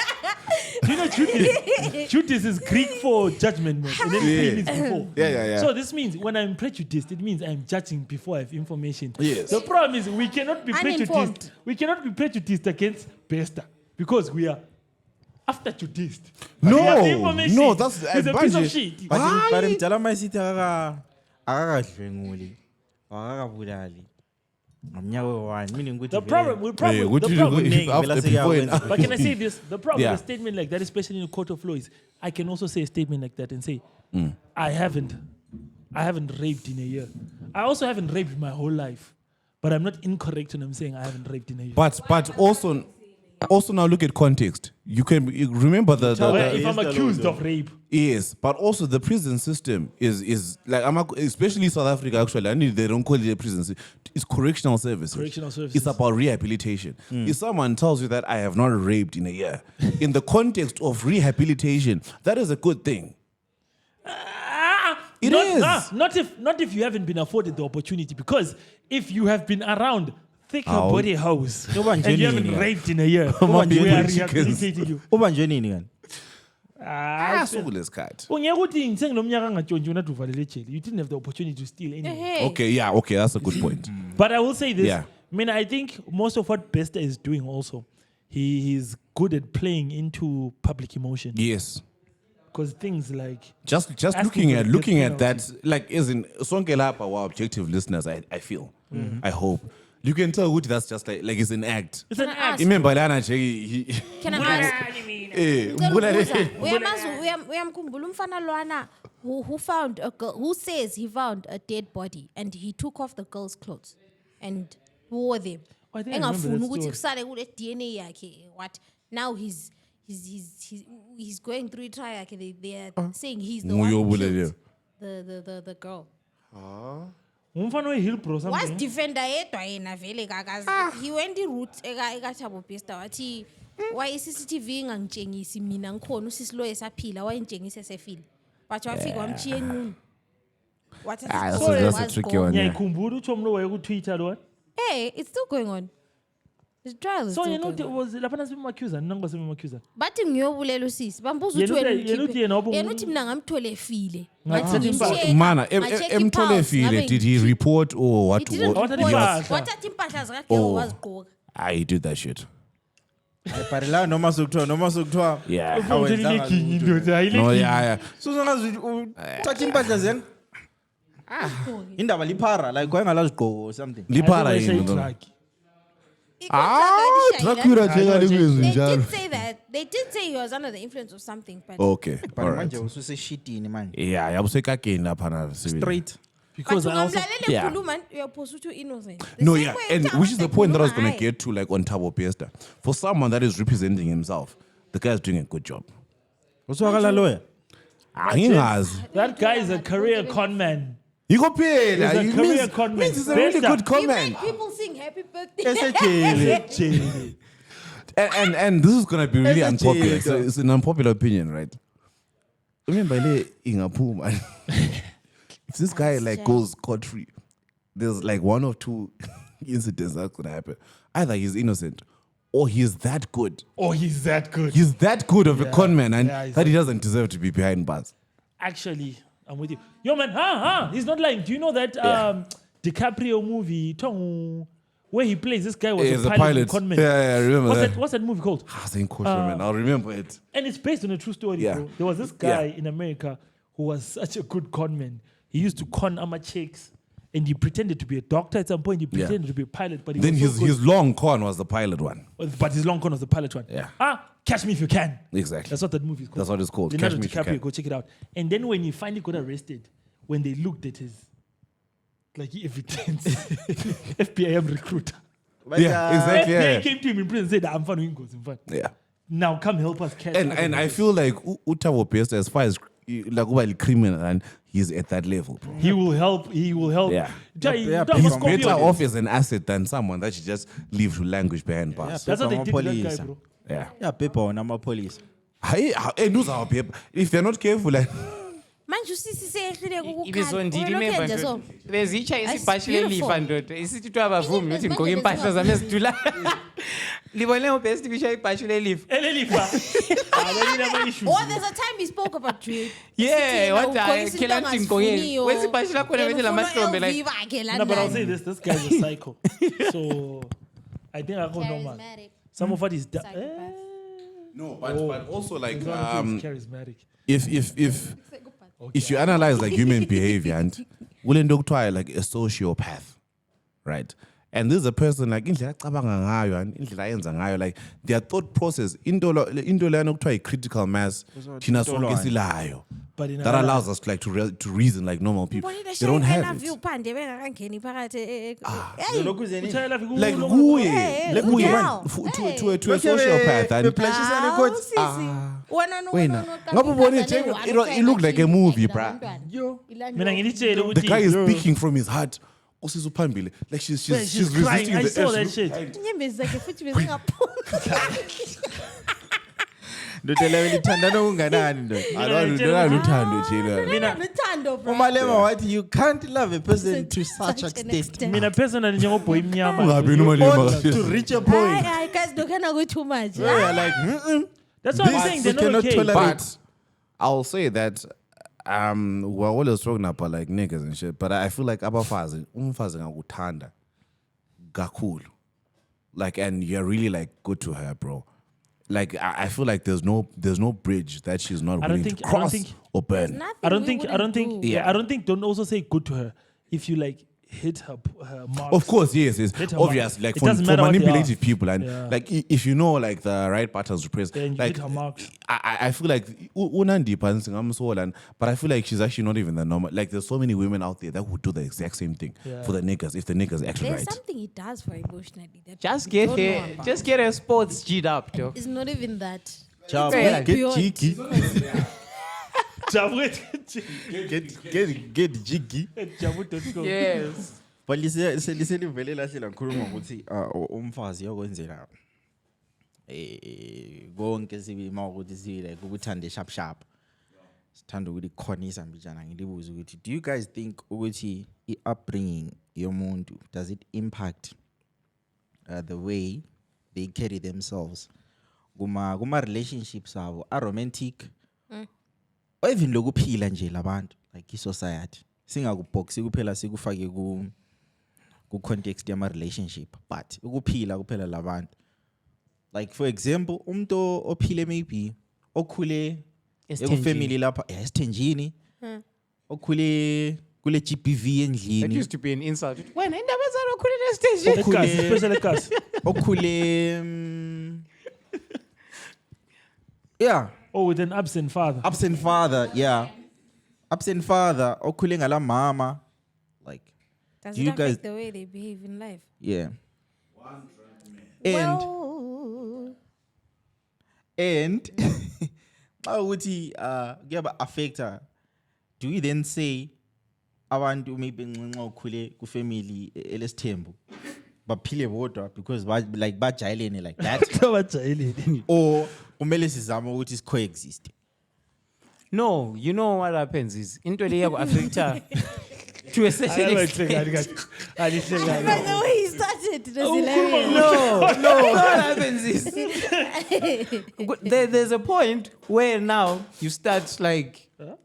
Do you know judice? Judice is Greek for judgment, man. And then pre means before. Yeah. So this means when I'm prejudiced, it means I'm judging before I have information. Yes. The problem is we cannot be Uninformed. prejudiced. We cannot be prejudiced against Bester because we are after judiced. No, We have information. no, that's He's a piece of shit. But mtala mayisithi akakadlwenguli. Akakabulali. Ngomnyaka we-1 meaning ukuthi The problem, vele- we probably, Hey, what the do you problem, do if Vele after seyakwenza. before and but can I say this? The problem Yeah. with a statement like that, especially in a court of law, is I can also say a statement like that and say, I haven't raped in a year. I also haven't raped my whole life, but I'm not incorrect when I'm saying I haven't raped in a year. But also now look at context. You remember Well, if Yes, I'm the accused law, of rape, yes, but also the prison system is like especially South Africa. Actually, I need they don't call it a prison. It's correctional services. Correctional services. It's about rehabilitation. If someone tells you that I have not raped in a year, in the context of rehabilitation, that is a good thing. It is. not if you haven't been afforded the opportunity. Because if you have been around thick your body house Uba and you nje haven't nini? raped in a year, Uba we nje are nini? rehabilitating you. Ubanjwe nini kani? Sukule skirt. Ungeke uthi ngisengilomnyaka ngatshontshe unathi uvalele ejele. You didn't have the opportunity to steal anyway. Hey. Okay, that's a good point. But I will say this. Yeah. I mean, I think most of what Bester is doing also, he's good at playing into public emotion. Yes. Because things like Just Asking for looking the at that, like as in sonke lapha our objective listeners, I feel, I hope you can tell what that's just like it's an act. it's an Can I act. ask? Remember Lana Jay, Can I ask? Uyamkhumbula umfana lwana who found a girl, who says he found a dead body and he took off the girl's clothes and wore them. Oh, I think I remember Engafuni that ukuthi story. kusale kule DNA yakhe. What? Now he's going through it trial. They are saying he's the one who killed the girl. Umfana we-Hillbrow Was something. defender yedwa yena vele kakazi. He went the route eka Thabo Bester wathi why CCTV ingangitshengisi mina ngikhona usisi lo esaphila wayengitshengisa esefile. But wafika wamchiya enqunu. Wathi that's a tricky one. Yeah. Ngiyayikhumbula uthi omlo waye-Twitter lo one. Hey, it's still going on. The trial is So still yena going uthi on. was lapha nasebemaaccuser nanga basebemaaccuser. Bathi ngiyobulela usisi. Bambuza Yena uthi uthi- yena uthi yena wabo- yena uthi mina ngamthola efile. Ngathi Ngathi impahla. ngimcheck, Mana, ngacheck emthole ipulse, file, ngabe did he report or what? He didn't Wathatha report. impahla. Wathatha impahla zikagelo wazigqoka. I did that shit. But la noma sokuthiwa Yeah. Umthelile king indoda ayile No, king. yeah. Suzongazi uthatha impahla zen. Indaba liphara like kwengala zigqoko or something. Lipara Ayike yini wayeshaya lo? i-truck. Dracula jega They likwenzi did njalo. say that. They did say he was under the influence of something, but Okay. But All right. manje ususeshitini manje. Yeah, yabusekakeni lapha na. Straight. Because I also ungamlalele ekhuluma uyaphosa ukuthi innocent. The No, same yeah, way and uThabo which is the point that I was going ekhuluma to get to, like on Thabo Bester. For someone that is representing himself, the guy's doing a good job. Uswakala lawyer. Angingazi. that guy is a career con man. Yikophela. He's a It career means con man. it's a really Bester. good He comment. made people sing happy birthday. Esejele. And, and this is going to be really That's a unpopular. cheat. So it's an unpopular opinion, right? Remember, Ingapuma. If this guy like goes scot-free, there's like one or two incidents that could happen. Either he's innocent or he's that good. Oh, he's that good. He's that good of a con man and Yeah, he's that he doesn't deserve to be behind bars. Actually, I'm with you. Yo, man, he's not lying. Do you know that DiCaprio movie, where he plays this guy was He's a pilot. Con man? Yeah, I remember What's that movie called? Same question, man. I'll remember it. And it's based on a true story, Yeah. bro. There was this guy in America who was such a good con man. He used to con chicks, and he pretended to be a doctor at some point. He pretended to be a pilot, but he Then was so his long con was the pilot one. good. But his long con was the pilot one. Yeah. Catch Me If You Can. Exactly. That's what that movie is called. That's what it's called. Leonardo Catch Me If You DiCaprio, Can. go check it out. And then when he finally got arrested, when they looked at his evidence, FBI recruiter. Yeah, exactly. They Yeah. came to him in prison and said, I'm fine. Yeah. Now come help us catch. And I feel like Utavo Best, as far as like a criminal, and he's at that level, bro. He will help. Yeah. He's better off as an asset than someone that should just leave to language behind bars. That's what they did to that Police. guy, bro. Yeah. Yeah, people on our police. Hey, if they're not careful, like, manje usisisehlile ibizondile ukukhala so bezitsha That's isibhashi lelifa beautiful. ndoda isithi tu abavumi ukuthi ngigqoke impahla zami ezidula libone ubest bisha ibhashi lelifa Elelifa. Oh, there's a time he spoke about Drake. yeah what Ugqokisa khela into ngithi ngigqoke angazifuniyo. wesi ibhashi lakho Yena nebethe lamahlombe ufuna like LV bakhe No, but I'll say lana. this guy's a psycho. So I think I go normal. Charismatic. Some of what is Psychopath. no, but also like charismatic. if you analyze like human behavior and will try like a sociopath, right? And this is a person like indlela acabanga ngayo and indlela ayenza ngayo, like their thought process into lana kuthiwa critical mass thina sonke silayo But in that allows us like to reason like normal people. Ubonile They don't I have love you it. phande bengakangeni phakathi Hey, Like Hey, kuye, like kuye girl. to a sociopath and Awu, sisi. Wena wena ngabe ubone it looked like a movie, bruh. Mina ngilitshele The ukuthi guy is speaking from his heart. Usizo phambili. Like she's she's crying. resisting I the saw urge. that shit. inyembezi zakhe futhi bezingaphumi. Ndoda leyo lithandana okunganani ndoda. Luthando Jela. Luthando, bro. Umalema wathi you can't love a person to such an extent. Mina personally njengoboy mnyama. Ungabi nomalema. To reach a point. Hayi guys dokana go too much. Where you're like, That's what I'm saying. They're we not cannot okay. tolerate. But I'll say that we're always talking about like niggas and shit, but I feel like umfazi ngakuthanda kakhulu. Like, and you're really like good to her, bro. Like I feel like there's no bridge that she's not I don't willing think- to I don't cross think- or burn. Nothing I don't we think. wouldn't do. Yeah, I don't think. Don't also say good to her if you like hit her mark. Of course, yes, it's Hit her obvious. mark. Like It for doesn't matter what they manipulative are. people, and Yeah. like if you know like the right patterns to press, Then you like hit her marks. I feel like Unandi and but I feel like she's actually not even the normal. Like there's so many women out there that would do the exact same thing Yeah. for the niggas if the niggas actually There's right. something he does for emotionally. That just we get don't know her about. just get her sports G'd up though It's not even that. Child, It's way get beyond. cheeky. Jabu Get jiggy. Jabu.com. yes But liselivele lahle lakhuluma ukuthi umfazi yakwenzela konke sibi mawukuthi sibi like ukuthande sharp. Sithanda ukuthi khonisa mbijana ngilibuza ukuthi do you guys think ukuthi upbringing yomuntu does it impact the way they carry themselves kuma relationships abo are romantic or even lokuphila nje labantu like society singakuboxi kuphela sikufake ku context yama relationship but ukuphila kuphela labantu like for example umuntu ophile maybe okhule family lapha esithenjini okhule kule GBV that endlini used to be an insult wena indaba zalo khulile stage Ekasi, special ekasi. okhule yeah Oh, with an absent father. absent father okhule ngala mama like Does Do it you affect guys- the way they behave in life? yeah and and xa ukuthi kuyaba affecta do we then say abantu maybe nxa ukhule ku family elesithembu baphile bodwa because like bajayelene like that Abajayeleni. or kumele sizame ukuthi coexist No, you know what happens is into le affecta to a certain extent. By the way he started, it was hilarious. No. What happens is there's a point where now you start like. How?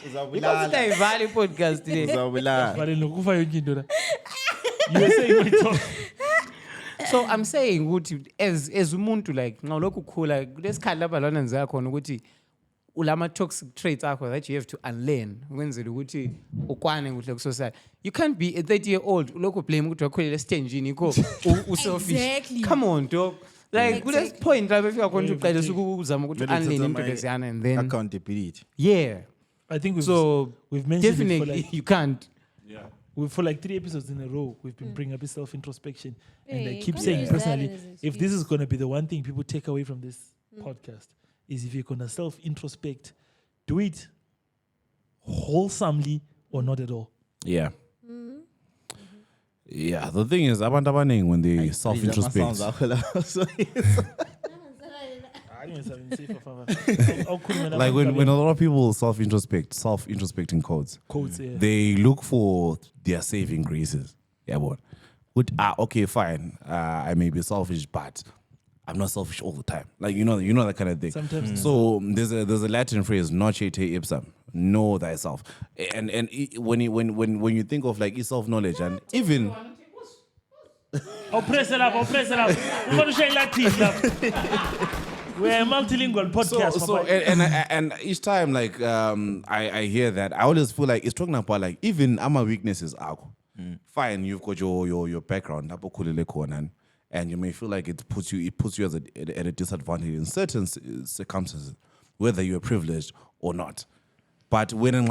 Uzabulala. a valid podcast today. Uzabulala. But lokufa yonke into la. You were saying we talk. So I'm saying ukuthi as umuntu like nxa lokhu khula kulesikhathi lapha lana nzeka khona ukuthi ulama toxic traits akho that you have to unlearn ukwenzela ukuthi ukwane kuhle kusociety. You can't be a 30-year-old lokhu blame ukuthi wakhulele estenjini ikho uselfish. Exactly. Come on, dog. Like Exactly. kule point la befika khona ukuthi uqalisa ukuzama ukuthi Vele unlearn uthatha into my lesiyana and then accountability. yeah. I think we've mentioned it for Definitely like you can't. for like 3 episodes in a row, we've been bringing up self-introspection. And I Yeah, keep can't saying use that personally, as an if this is going to be the one thing people take away from this podcast, is if you're going to self-introspect, do it wholesomely or not at all. Yeah. Yeah, the thing is, abantu abaningi when they self-introspect, like when a lot of people self-introspecting codes, Quotes, yeah. they look for their saving graces. Yeah, but okay, fine. I may be selfish, but I'm not selfish all the time. Like you know that kind of thing. Sometimes. So there's a Latin phrase, "Nocete ipsum," know thyself. And when you think of like self-knowledge and even. I'll press it up. We're going to share Latin. We're a multilingual podcast. So Papa. and each time like I hear that, I always feel like it's talking about like even our weaknesses are fine. You've got your background, and you may feel like it puts you at a disadvantage in certain circumstances, whether you're privileged or not. But when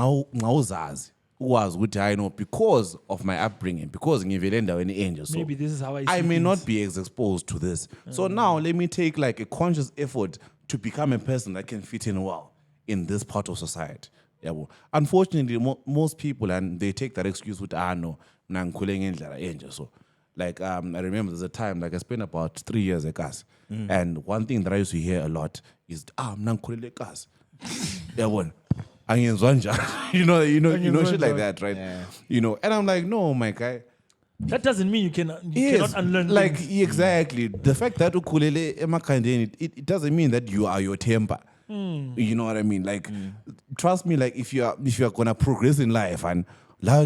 was good, I know because of my upbringing, because Maybe this is how I see may things. not be as exposed to this. So now let me take like a conscious effort to become a person that can fit in well in this part of society. Yeah, well, unfortunately, most people and they take that excuse with no, so like I remember there's a time like I spent about 3 years at gas, and one thing that I used to hear a lot is gas. Yeah, one. You know, shit like that, right? Yeah. You know, and I'm like, no, my guy. That doesn't mean you cannot unlearn like things. exactly the fact that ukulele emakhandeni, it doesn't mean that you are your temper. You know what I mean? Like, trust me. Like, if you are gonna progress in life and so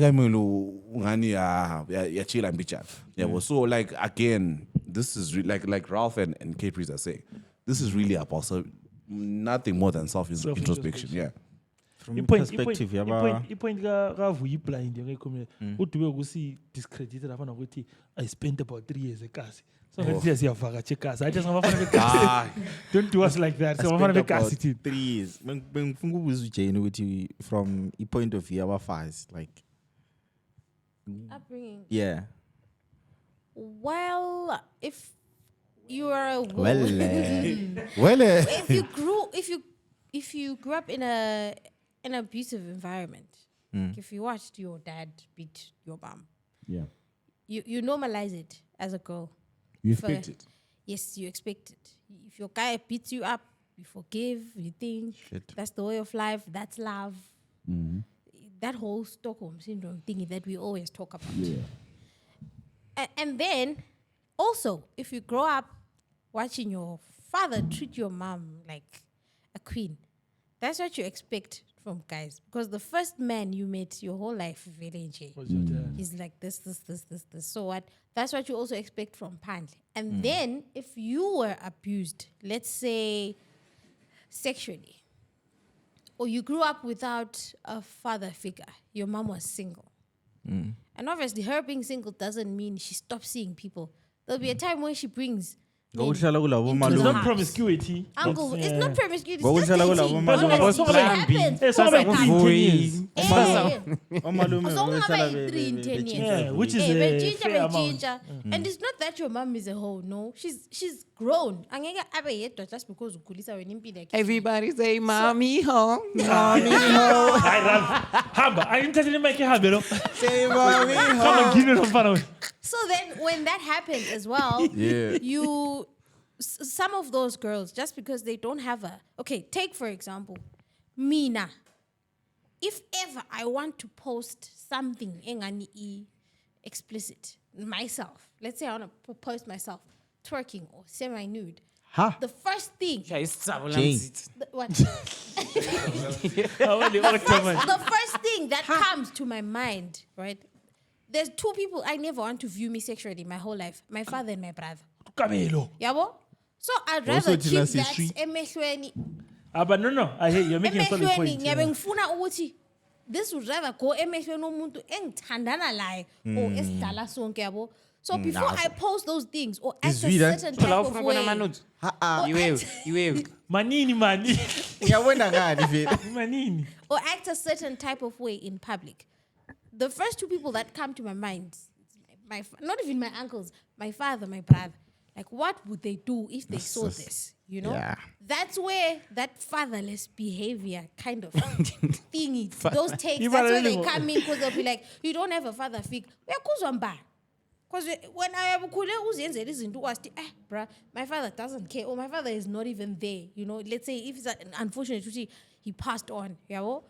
like again, this is like Ralph and Capri's are saying, this is really about nothing more than self-introspection. Yeah. From perspective, ipoint kavuyi blind ngekhomela udube ukuthi discredited afana ukuthi I spent about 3 years ekasi so ngathi siyavakatsha ekasi I just ngabafana bekasi don't do us like that so ngabafana bekasi thina 3 years. Bengifuna ukubuza uJane ukuthi from a point of view abafazi like Upbringing. yeah. Well, if you are a woman, Well, if you grew up in an abusive environment, like if you watched your dad beat your mom, yeah. you normalize it as a girl. You expect it. Yes, you expect it. If your guy beats you up, you forgive. You think that's the way of life. That's love. That whole Stockholm syndrome thing that we always talk about. Yeah. And then, also, if you grow up watching your father treat your mom like a queen, that's what you expect from guys. Because the first man you met your whole life, he's like this. So what? That's what you also expect from Pandle. And then, if you were abused, let's say sexually, or you grew up without a father figure, your mom was single. And obviously, her being single doesn't mean she stops seeing people. There'll be a time when she brings men it's into the not house. promiscuity Uncle, it's not promiscuity. Go It's just with dating. Shalawula, Honestly, Mama. it happens. It's not like 10 years. Omalume So babehlala ungaba 3 in 10 years. Yeah, which is Eh, a fair amount. And it's not that your mom is a hoe, no. She's grown. Angeke abe yedwa just because ukhulisa wena impilo yakhe. Everybody say mommy home. Hayi Ralph, hamba ayimthathele mic ihambe lo Say mommy Come and give me some fun. So then when that happens as well, Yeah. you some of those girls, just because they don't have take for example, Mina. If ever I want to post something engani explicit myself, let's say I want to post myself twerking or semi-nude, the first thing, Yeah, it's trouble. what? The first thing that comes to my mind, right? There's two people I never want to view me sexually my whole life: my father and my brother. Yabo? So I'd rather Also, keep Tina that Sisri. emehlweni. But no, I hear you're making a solid Emehlweni point. ngiyabe ngifuna ukuthi this would rather go emehlweni omuntu engithandana laye or esidlala sonke yabo. So before I post those things or act a certain type of way, Manini. Ngiyabona ngani vele? Manini. or act a certain type of way in public, the first two people that come to my mind, not even my uncles, my father, my brother. Like, what would they do if they saw this? You know, that's where that fatherless behavior kind of thingy, those takes. That's where they come in because they'll be like, "You don't have a father figure." Because when I have bruh, my father doesn't care, or my father is not even there. You know, let's say if it's unfortunate, he passed on. Yeah, Or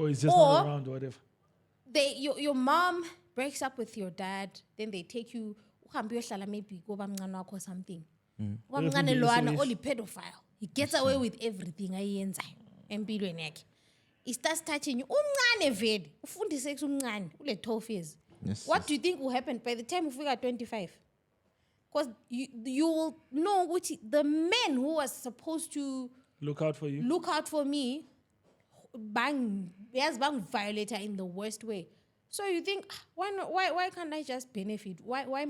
he's just not around, or whatever. Your mom breaks up with your dad, then they take you. Maybe go bamncane or something. Ubamncane loana only pedophile. He gets away with everything ayenzayo empilweni yakhe. He starts touching you. Umncane vele. Ufundise umncane ule 12 years. What do you think will happen by the time you figure 25? Because you will know which the man who was supposed to look out for me, bang violator in the worst way. So you think, why not? Why can't I just benefit? Why I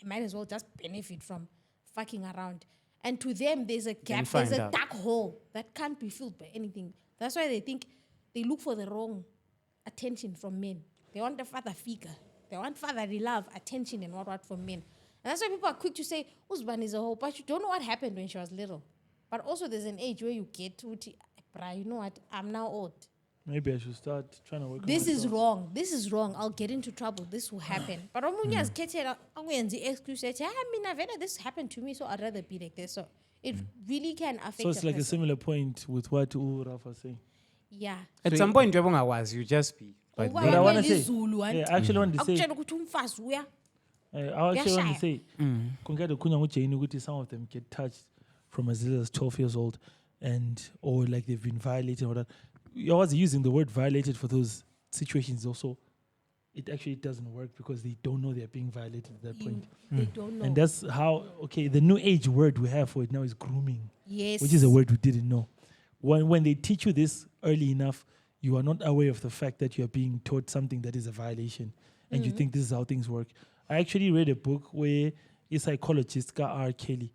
might as well just benefit from fucking around. And to them, there's a gap, there's a dark hole that can't be filled by anything. That's why they think they look for the wrong attention from men. They want a father figure. They want fatherly love, attention, and what from men. And that's why people are quick to say, Usban is a hoe, but you don't know what happened when she was little. But also there's an age where you get to, you know what, I'm now old. Maybe I should start trying to work on This is myself. wrong. This is wrong. I'll get into trouble. This will happen. But this happened to me, so I'd rather be like this. So it really can affect. So it's a like a person. similar point with what Raf was saying. Yeah. At some point, you just be. But Uba But I want to wena say, Zulu, I actually want to say, akutshela ukuthi umfazi uya. I actually want to Uyashaya. say, Kungada kunya nguJane ukuthi some of them get touched from as little as 12 years old, or like they've been violated or that. You're always using the word violated for those situations also. It actually doesn't work because they don't know they're being violated at that point. They don't know. And that's how, the new age word we have for it now is grooming. Yes. Which is a word we didn't know. When they teach you this early enough, you are not aware of the fact that you are being taught something that is a violation, and you think this is how things work. I actually read a book where a psychologist, R. Kelly,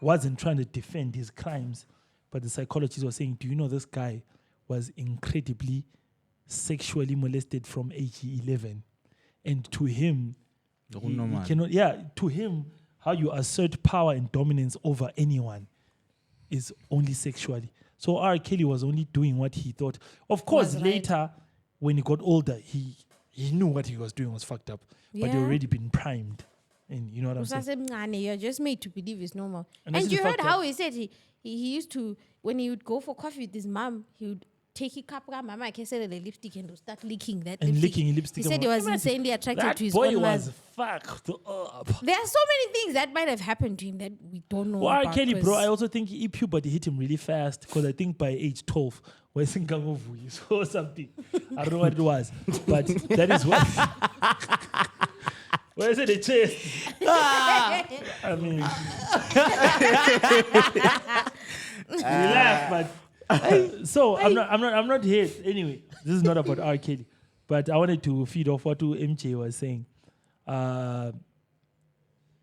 wasn't trying to defend his crimes, but the psychologist was saying, do you know this guy was incredibly sexually molested from age 11? And to him, to him, how you assert power and dominance over anyone is only sexually. So R. Kelly was only doing what he thought. Of course, Was later, when he got older, he knew what he was doing was fucked up. But he Yeah. already been primed. And you know what I'm saying? Usasemncane, you're just made to believe it's normal. And And this you is heard fucked how up. he said he used to, when he would go for coffee with his mom, he would take a cup of mama, I said the lipstick and would start licking that And lipstick. licking lipstick. He said he was insanely attracted That to his boy own was mother. fucked up. There are so many things that might have happened to him that we don't know Well, R. about. Kelly, bro, 'cause I also think puberty hit him really fast because I think by age 12, he saw something. I don't know what it was, but that is what. Where is it? The chest. I mean, we laugh, but so I'm not here anyway. This is not about R. Kelly, but I wanted to feed off what MJ was saying.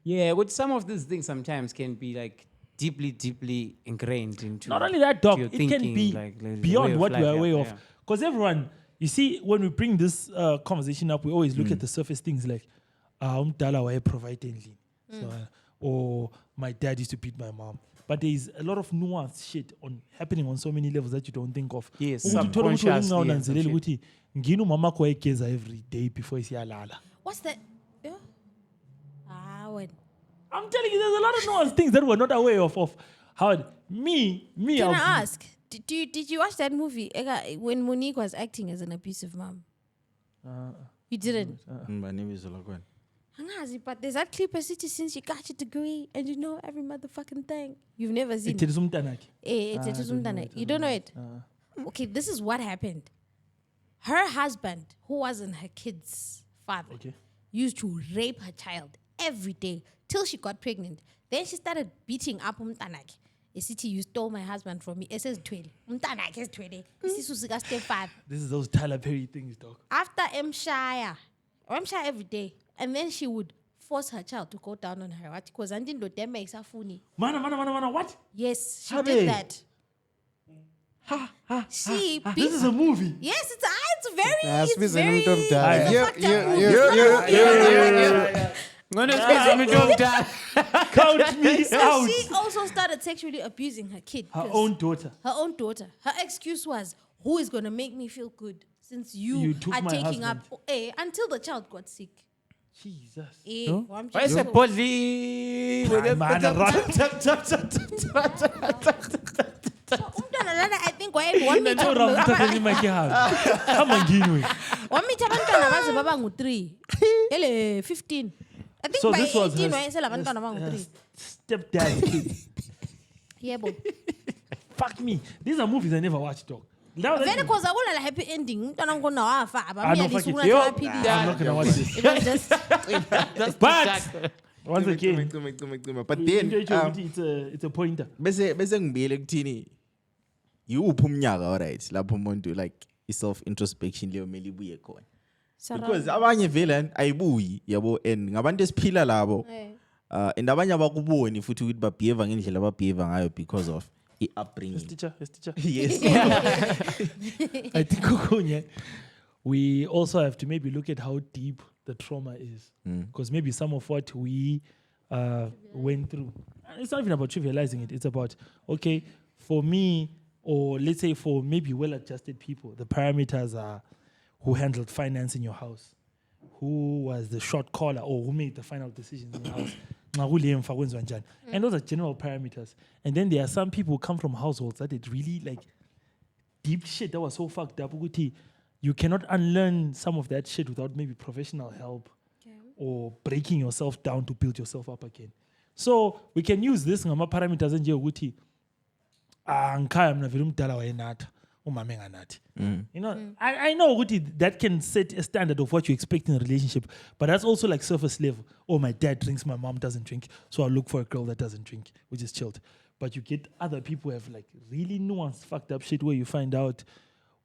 Yeah, with some of these things sometimes can be like deeply ingrained into. Not only that, dog, your it can thinking, be like the way beyond of what life, we are yeah, aware yeah. of. Because everyone, you see, when we bring this conversation up, we always look at the surface things like, umdala waye providing, or my dad used to beat my mom. But there is a lot of nuanced shit happening on so many levels that you don't think of. Yes, Umuntu uthola ukuthi subconsciously and ungananzeleli some ukuthi ngini umama wakho wayegeza every day before isiyalala. what's that? Yeah. When I'm telling you, there's a lot of nuanced things that we're not aware of. How me. Can I ask? Did you watch that movie when Monique was acting as an abusive mom? You didn't. My name is Olakwan. Angazi, but there's that clip of City since you got your degree and you know every motherfucking thing. You've never seen it. You don't know it? Okay, this is what happened. Her husband, who wasn't her kid's father, used to rape her child every day till she got pregnant. Then she started beating up umtanaki. City, you stole my husband from me. It says 20. Umtanaki is 20. This is step 5. This is those Tyler Perry things, dog. After Mshire every day. And then she would force her child to go down on her. Because I didn't know them makes her funny. Mana, what? Yes, she did that. She beat. This is a movie. Yes, it's very. That's It's very. Mr. It's a fucked up movie. Count me So out. she also started sexually abusing her kid. Her own daughter. Her own daughter. Her excuse was, who is going to make me feel good since you took are my taking husband. up until the child got sick. Jesus. I'm Why is just that so- body? So, umntwana lana, I think one meter abantwana baze baba ngu-3 ele 15. I think So by this was 18 her- wayesele abantwana bangu-3. Stepdad kid. Yebo. Fuck me. These are movies I never watched, dog. Now that- Vele cause akulala happy ending. Umntwana ngona wafa no, fuck abamyalisa it. ukunatha Yo. amaphilisi. I'm not gonna watch this. It was just But once again, But then, it's a pointer. bese ngibuyele kuthini yiwuphi umnyaka alright lapho umuntu like i-self-introspection leyo mele ibuye khona. Because abanye vele ayibuyi yabo and ngabantu esiphila labo and abanye abakuboni futhi ukuthi babehave ngendlela ababehave ngayo because of i-upbringing. Teacher. Yes. I think Kukunya, we also have to maybe look at how deep the trauma is. Because maybe some of what we went through, it's not even about trivializing it. It's about, okay, for me, or let's say for maybe well-adjusted people, the parameters are who handled finance in your house, who was the short caller, or who made the final decisions in your house. And those are general parameters. And then there are some people who come from households that it really like deep shit that was so fucked up. You cannot unlearn some of that shit without maybe professional help or breaking yourself down to build yourself up again. So we can use this ngama parameters nje ukuthi ngikhaya mina vele umdala wayenatha umama enganathi. You know, I know ukuthi that can set a standard of what you expect in a relationship, but that's also like surface level. Oh, my dad drinks, my mom doesn't drink, so I'll look for a girl that doesn't drink, which is chilled. But you get other people who have like really nuanced, fucked up shit where you find out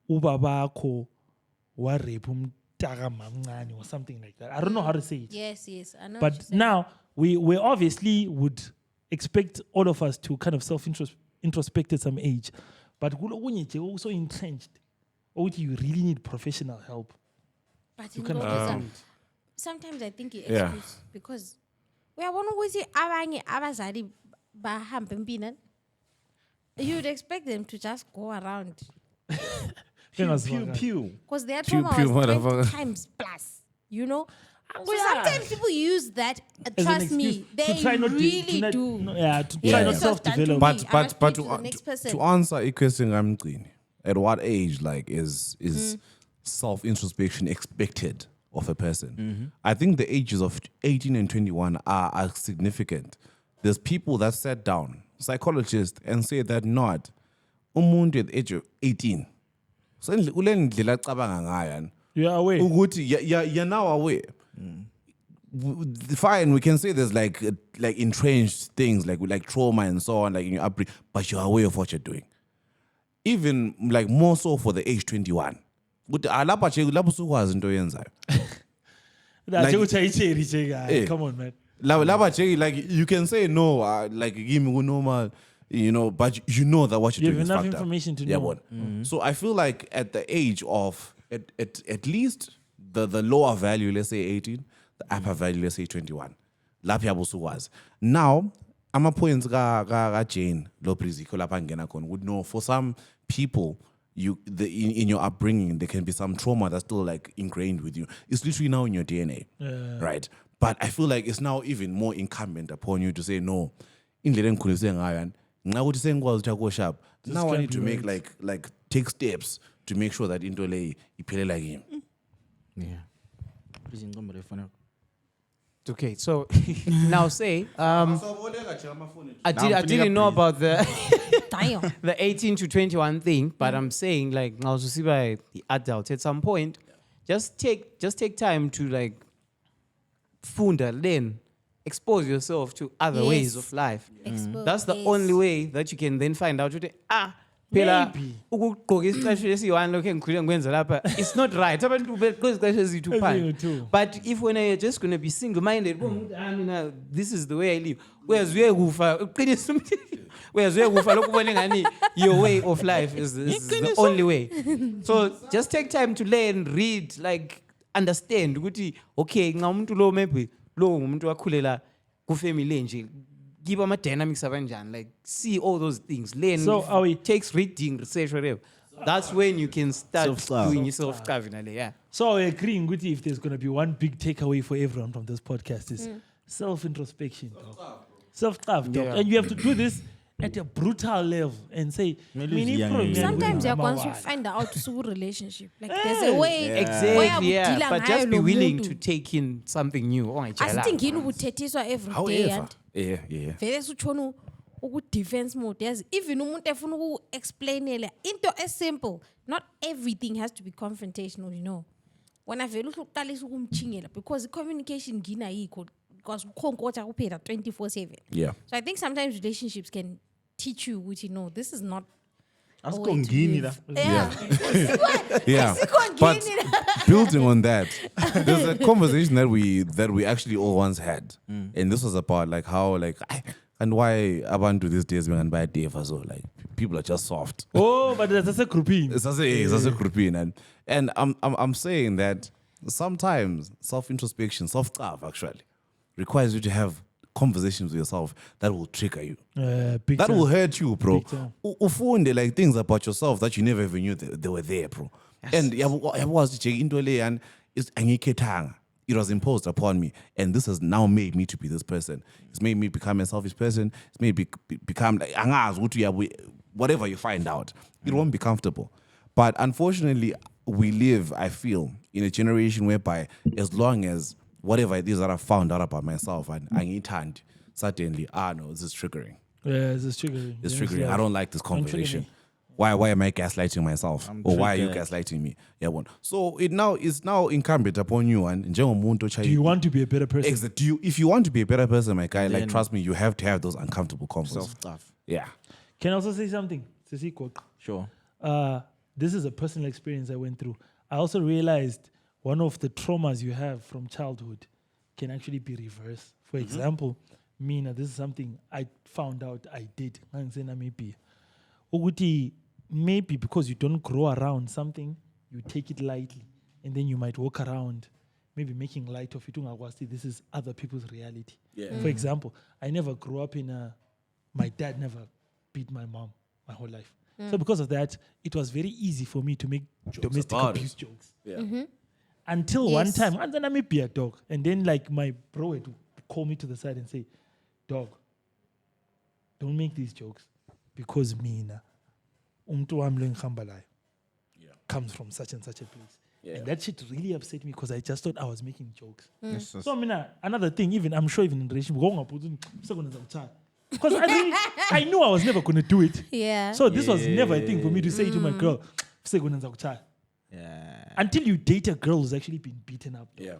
ubabakho wa rape umntaka mamncane or something like that. I don't know how to say it. yes. I know. what But you're saying. now we obviously would expect all of us to kind of introspect at some age. But you're also entrenched. Or you really need professional help. But You you can know, sometimes I think you excuse because uyabona ukuthi abanye abazali bahamba empini. You'd expect them to just go around Pew. because their Pew, trauma pew, was 20 motherfucker. times plus, you know. So yeah. sometimes people use that. As an Trust me, excuse they to try not really to not, do. no, yeah, to Yeah. try not This was done to self-develop. me. But I must but speak to the next person. to answer a question, I'm at what age like is self-introspection expected of a person? I think the ages of 18 and 21 are significant. There's people that sat down, psychologists, and say that not umuntu at the age of 18. So ulendlela acabanga ngayo. You are aware. Ukuthi you're now aware. Fine, we can say there's like entrenched things like trauma and so on, like in your upbringing, but you're aware of what you're doing. Even like more so for the age 21. Lapho sukwazi into oyenzayo. Like, come on, man. Like you can say no, like give me normal, you know, but you know that what you're You doing have is enough fucked up. information to Yeah, know. what? So I feel like at the age of at least the lower value, let's say 18, the upper value, let's say 21. Lapho yabusukwazi. Now, ama-points ka Jane Lopriziko lapha ngena khona would know for some people in your upbringing there can be some trauma that's still like ingrained with you. It's literally now in your DNA, right? But I feel like it's now even more incumbent upon you to say, no, indlela engikhulise ngayo and nxa ukuthi sengikwazi ukuthi ako sharp, now I can't need be to make right. like take steps to make sure that into le iphelela kimi. Yeah. Izinqondo lefana. Okay, so now say, I didn't know about the Damn. the 18 to 21 thing, but I'm saying like now to see by the adult at some point, just take time to like funda, learn, expose yourself to other ways Yes. of life. Expose, That's the yes. only way that you can then find out phela Maybe. ukugqoka isicathulo esiyi-1 lokhu engikhulile ngikwenza lapha it's not right abantu begqoka izicathulo eziyi-2 phandle Eziyi-two. but if when you're just going to be single-minded mina this is the way I live uyazuye kufa uqinisa uyazuye kufa lokhu ubona engani your way of life is the only way so just take time to learn read like understand ukuthi okay nxa umuntu lo maybe lo ngumuntu wakhulela kufamily enje give ama dynamics abanjani like see all those things learn So If are we- it takes reading research whatever that's when you can start Self-starve. doing yourself carving yeah So I agree, Nguti, if there's going to be one big takeaway for everyone from this podcast is self-introspection. Self-love, dog. Yeah. And you have to do this at a brutal level and say, Maybe "Mini it's young problem age. Sometimes with once you Mawala." find out to relationship, like there's a way. exactly yeah but just be willing to to. take in something new ongayijayelanga. Asithingini ukuthethiswa every day However, and yeah. vele sutshona uku-defense mode yazi even umuntu efuna uku-explainela into esimple not everything has to be confrontational you know wena vele uhle uqalisa ukumchingela because i-communication ngini ayikho because ukhonkotha kuphela 24/7 Yeah. so I think sometimes relationships can teach you ukuthi no this is not a Asikho way to ngini live. la. Yeah. Yeah. Asikho But ngini la. building on that, there's a conversation that we actually all once had, and this was about like how like and why abantu these days when buy deva so like people are just soft. Oh, but that's a grouping. It's a grouping, and I'm saying that sometimes self-introspection, self-love actually requires you to have conversations with yourself that will trigger you. Big That time. will hurt you, bro. Big time. Ufunde like things about yourself that you never even knew they were there, bro. And was into le and it's angikhethanga. It was imposed upon me, and this has now made me to be this person. It's made me become a selfish person. It's made me become like angazi ukuthi whatever you find out, it won't be comfortable. But unfortunately, we live, I feel, in a generation whereby as long as whatever it is that I found out about myself and angithandi, suddenly, no, this is triggering. Yeah, it's triggering. It's Yes, triggering. yeah. I don't like this Don't trigger conversation. me. Why am I gaslighting myself? Or why are you triggered. gaslighting me? Yeah, one. So it's now incumbent upon you and njengomuntu Do you want to be a better person? if you want to be a better person, my guy, like Then- trust me, you have to have those uncomfortable conversations. Self-stuff. Yeah. Can I also say something? Sisi Kwok? Sure. This is a personal experience I went through. I also realized one of the traumas you have from childhood can actually be reversed. For example, Mina, this is something I found out I did. Maybe maybe because you don't grow around something, you take it lightly, and then you might walk around, maybe making light of it. This is other people's reality. For example, I never grew up in a. My dad never beat my mom my whole life. So because of that, it was very easy for me to make domestic about abuse it. jokes. Yeah. Until one Yes. time, and then I may be a dog. And then like my bro would call me to the side and say, dog, don't make these jokes because mina, umtu wami lo engihamba layo comes from such and such a place. And that shit really upset me because I just thought I was making jokes. So another thing, even I'm sure even in relationship, because I knew I was never going to do it. Yeah. So this was never a thing for me to say to my girl, Yeah. until you date a girl who's actually been beaten up. Yeah.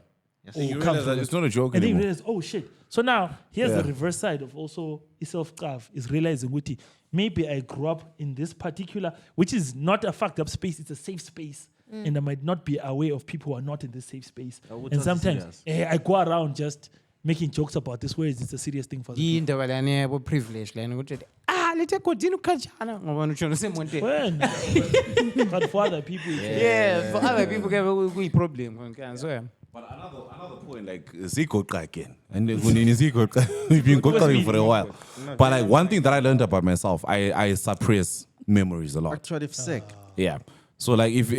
Or You comes realize that from- it's not a joke And then you anymore. realize, oh shit. So now here's Yeah. the reverse side of also self-love is realizing Guti, maybe I grew up in this particular, which is not a fucked up space, it's a safe space. And I might not be aware of people who are not in this safe space. would And not be sometimes I go around just making jokes about this, whereas it's a serious thing for the indaba lana yabo privilege lana ukuthi lethe kodini ukhatshana ngoba utshona semonteni when, but for other people, yeah for other people ke kuyi problem so yeah. But another point, like Zikoka again, and we've been going for a while. But like one thing that I learned about myself, I suppress memories a lot. Actually, sick. Yeah. So like if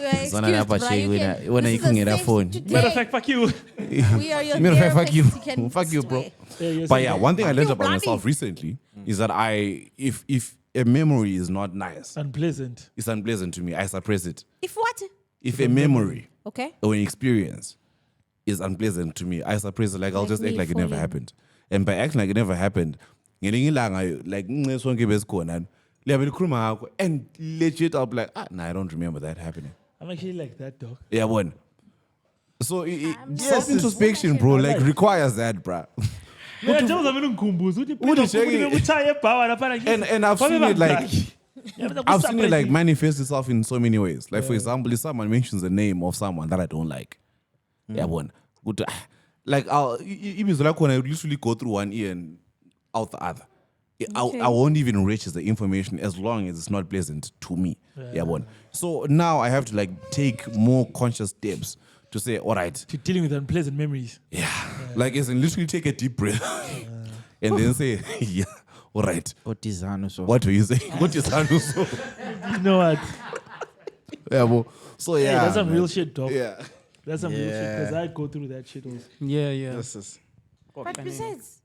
You are Zona lapha excused, Shay, bruh. You when this you is a can get a safe phone. today. Matter of fact, fuck you. We are your Matter of fact, fuck you. therapists. can Fuck you, bro. swear. Yeah, you're But saying yeah, that. one thing I learned you about bloody. myself recently is that if a memory is not nice, Unpleasant. it's unpleasant to me, I suppress it. If what? If a memory Okay. or an experience is unpleasant to me, I suppress it. Like I'll Like just act me like it never falling. happened. And by acting like it never happened, ngelinye ilanga, like sonke besikhona, liyabe likhuluma ngakho, and legit I'll be like, nah, I don't remember that happening. I'm actually like that, dog. Yeah, one. So I'm not- self-introspection, bro, like requires that, bro. Mina Jones amene ngikhumbuza ukuthi Uthi phela Shaggy- ukube uchaye ebhawa lapha la And I've seen it like I've seen it like manifest itself in so many ways. Like for example, if someone mentions the name of someone that I don't like, yeah, one. Good. Like I'll ibizo lakho I usually go through one ear and out the other. I won't even reach the information as long as it's not pleasant to me. Yeah, one. So now I have to like take more conscious steps to say, all right, to dealing with unpleasant memories. like as in literally take a deep breath and then say, yeah, all right. Otizano so. What were you saying? What is so? You know what? Yeah, well, so Hey, yeah, that's some man. real shit, dog. Yeah. That's some real shit Yeah. because I go through that shit also. Yeah. This is But besides,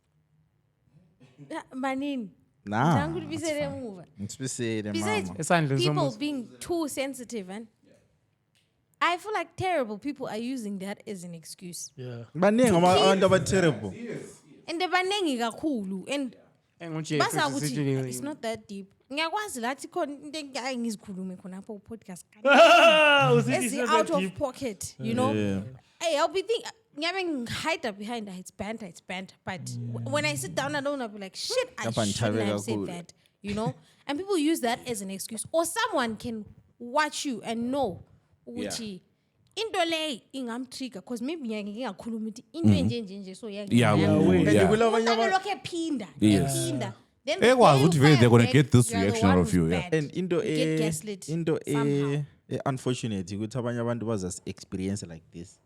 Manin, nah. zangu libisele emuva. Ngibisele Besides, mama. Esandleni people somuzi. being too sensitive, and I feel like terrible people are using that as an excuse. Yeah. Baningi abantu aba terrible. And banengi kakhulu, and Engutshela basa futhi ukuthi sijulile. it's not that deep. Ngiyakwazi lathi khona into engike ngizikhulume khona apho podcast. Usithi It's it's not out that of deep. pocket, you know. Yeah. Hey, I'll be thinking. Ngiyabe hide behind it's banter. But when I sit down alone, I'll be like, shit, I Kapha shouldn't ngithabe have said kakhulu. that, you know. And people use that as an excuse, or someone can watch you and know ukuthi into le ingamtrigger because maybe ngingakhuluma ukuthi into enje so Yeah, Yeah, wait. And yeah. kulabanye Umuntu abantu lokho ephinda Yes. ephinda. Then Ekwazi the ukuthi day vele you they're gonna fire get this back, you are the reaction one out of who's you, yeah. bad. and into You get gaslit into somehow. unfortunate ukuthi abanye abantu baza experience like this.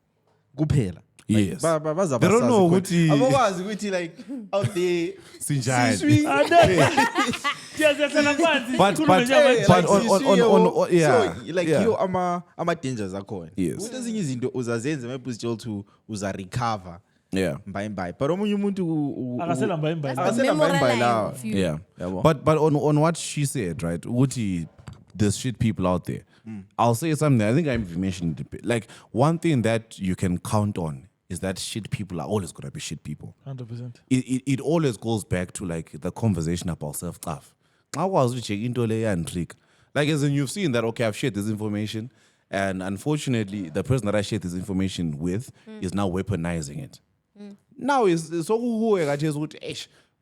Kuphela. Yes. Baza They don't know ukuthi ukuthi- abakwazi ukuthi like out there Sinjani. siswi. Siyazethana phansi. But- sikhulume but- njengamanje. but on- yeah, So like yeah. you ama dangers akhona. Yes. Ukuthi ezinye izinto uzazenza maybe uzitshela ukuthi uza recover Yeah. mbayi. But omunye umuntu Akaselamba imbali. That's the Akaselamba memorable imbali line lawa. of you. Yeah. Yabo. But on what she said, right? Uti, there's shit people out there. I'll say something. I think I mentioned it a bit. Like one thing that you can count on is that shit people are always gonna be shit people. 100%. It always goes back to like the conversation about self-stuff. I was checking into layer and trick. Like as in you've seen that, okay, I've shared this information, and unfortunately, the person that I shared this information with is now weaponizing it. Now it's so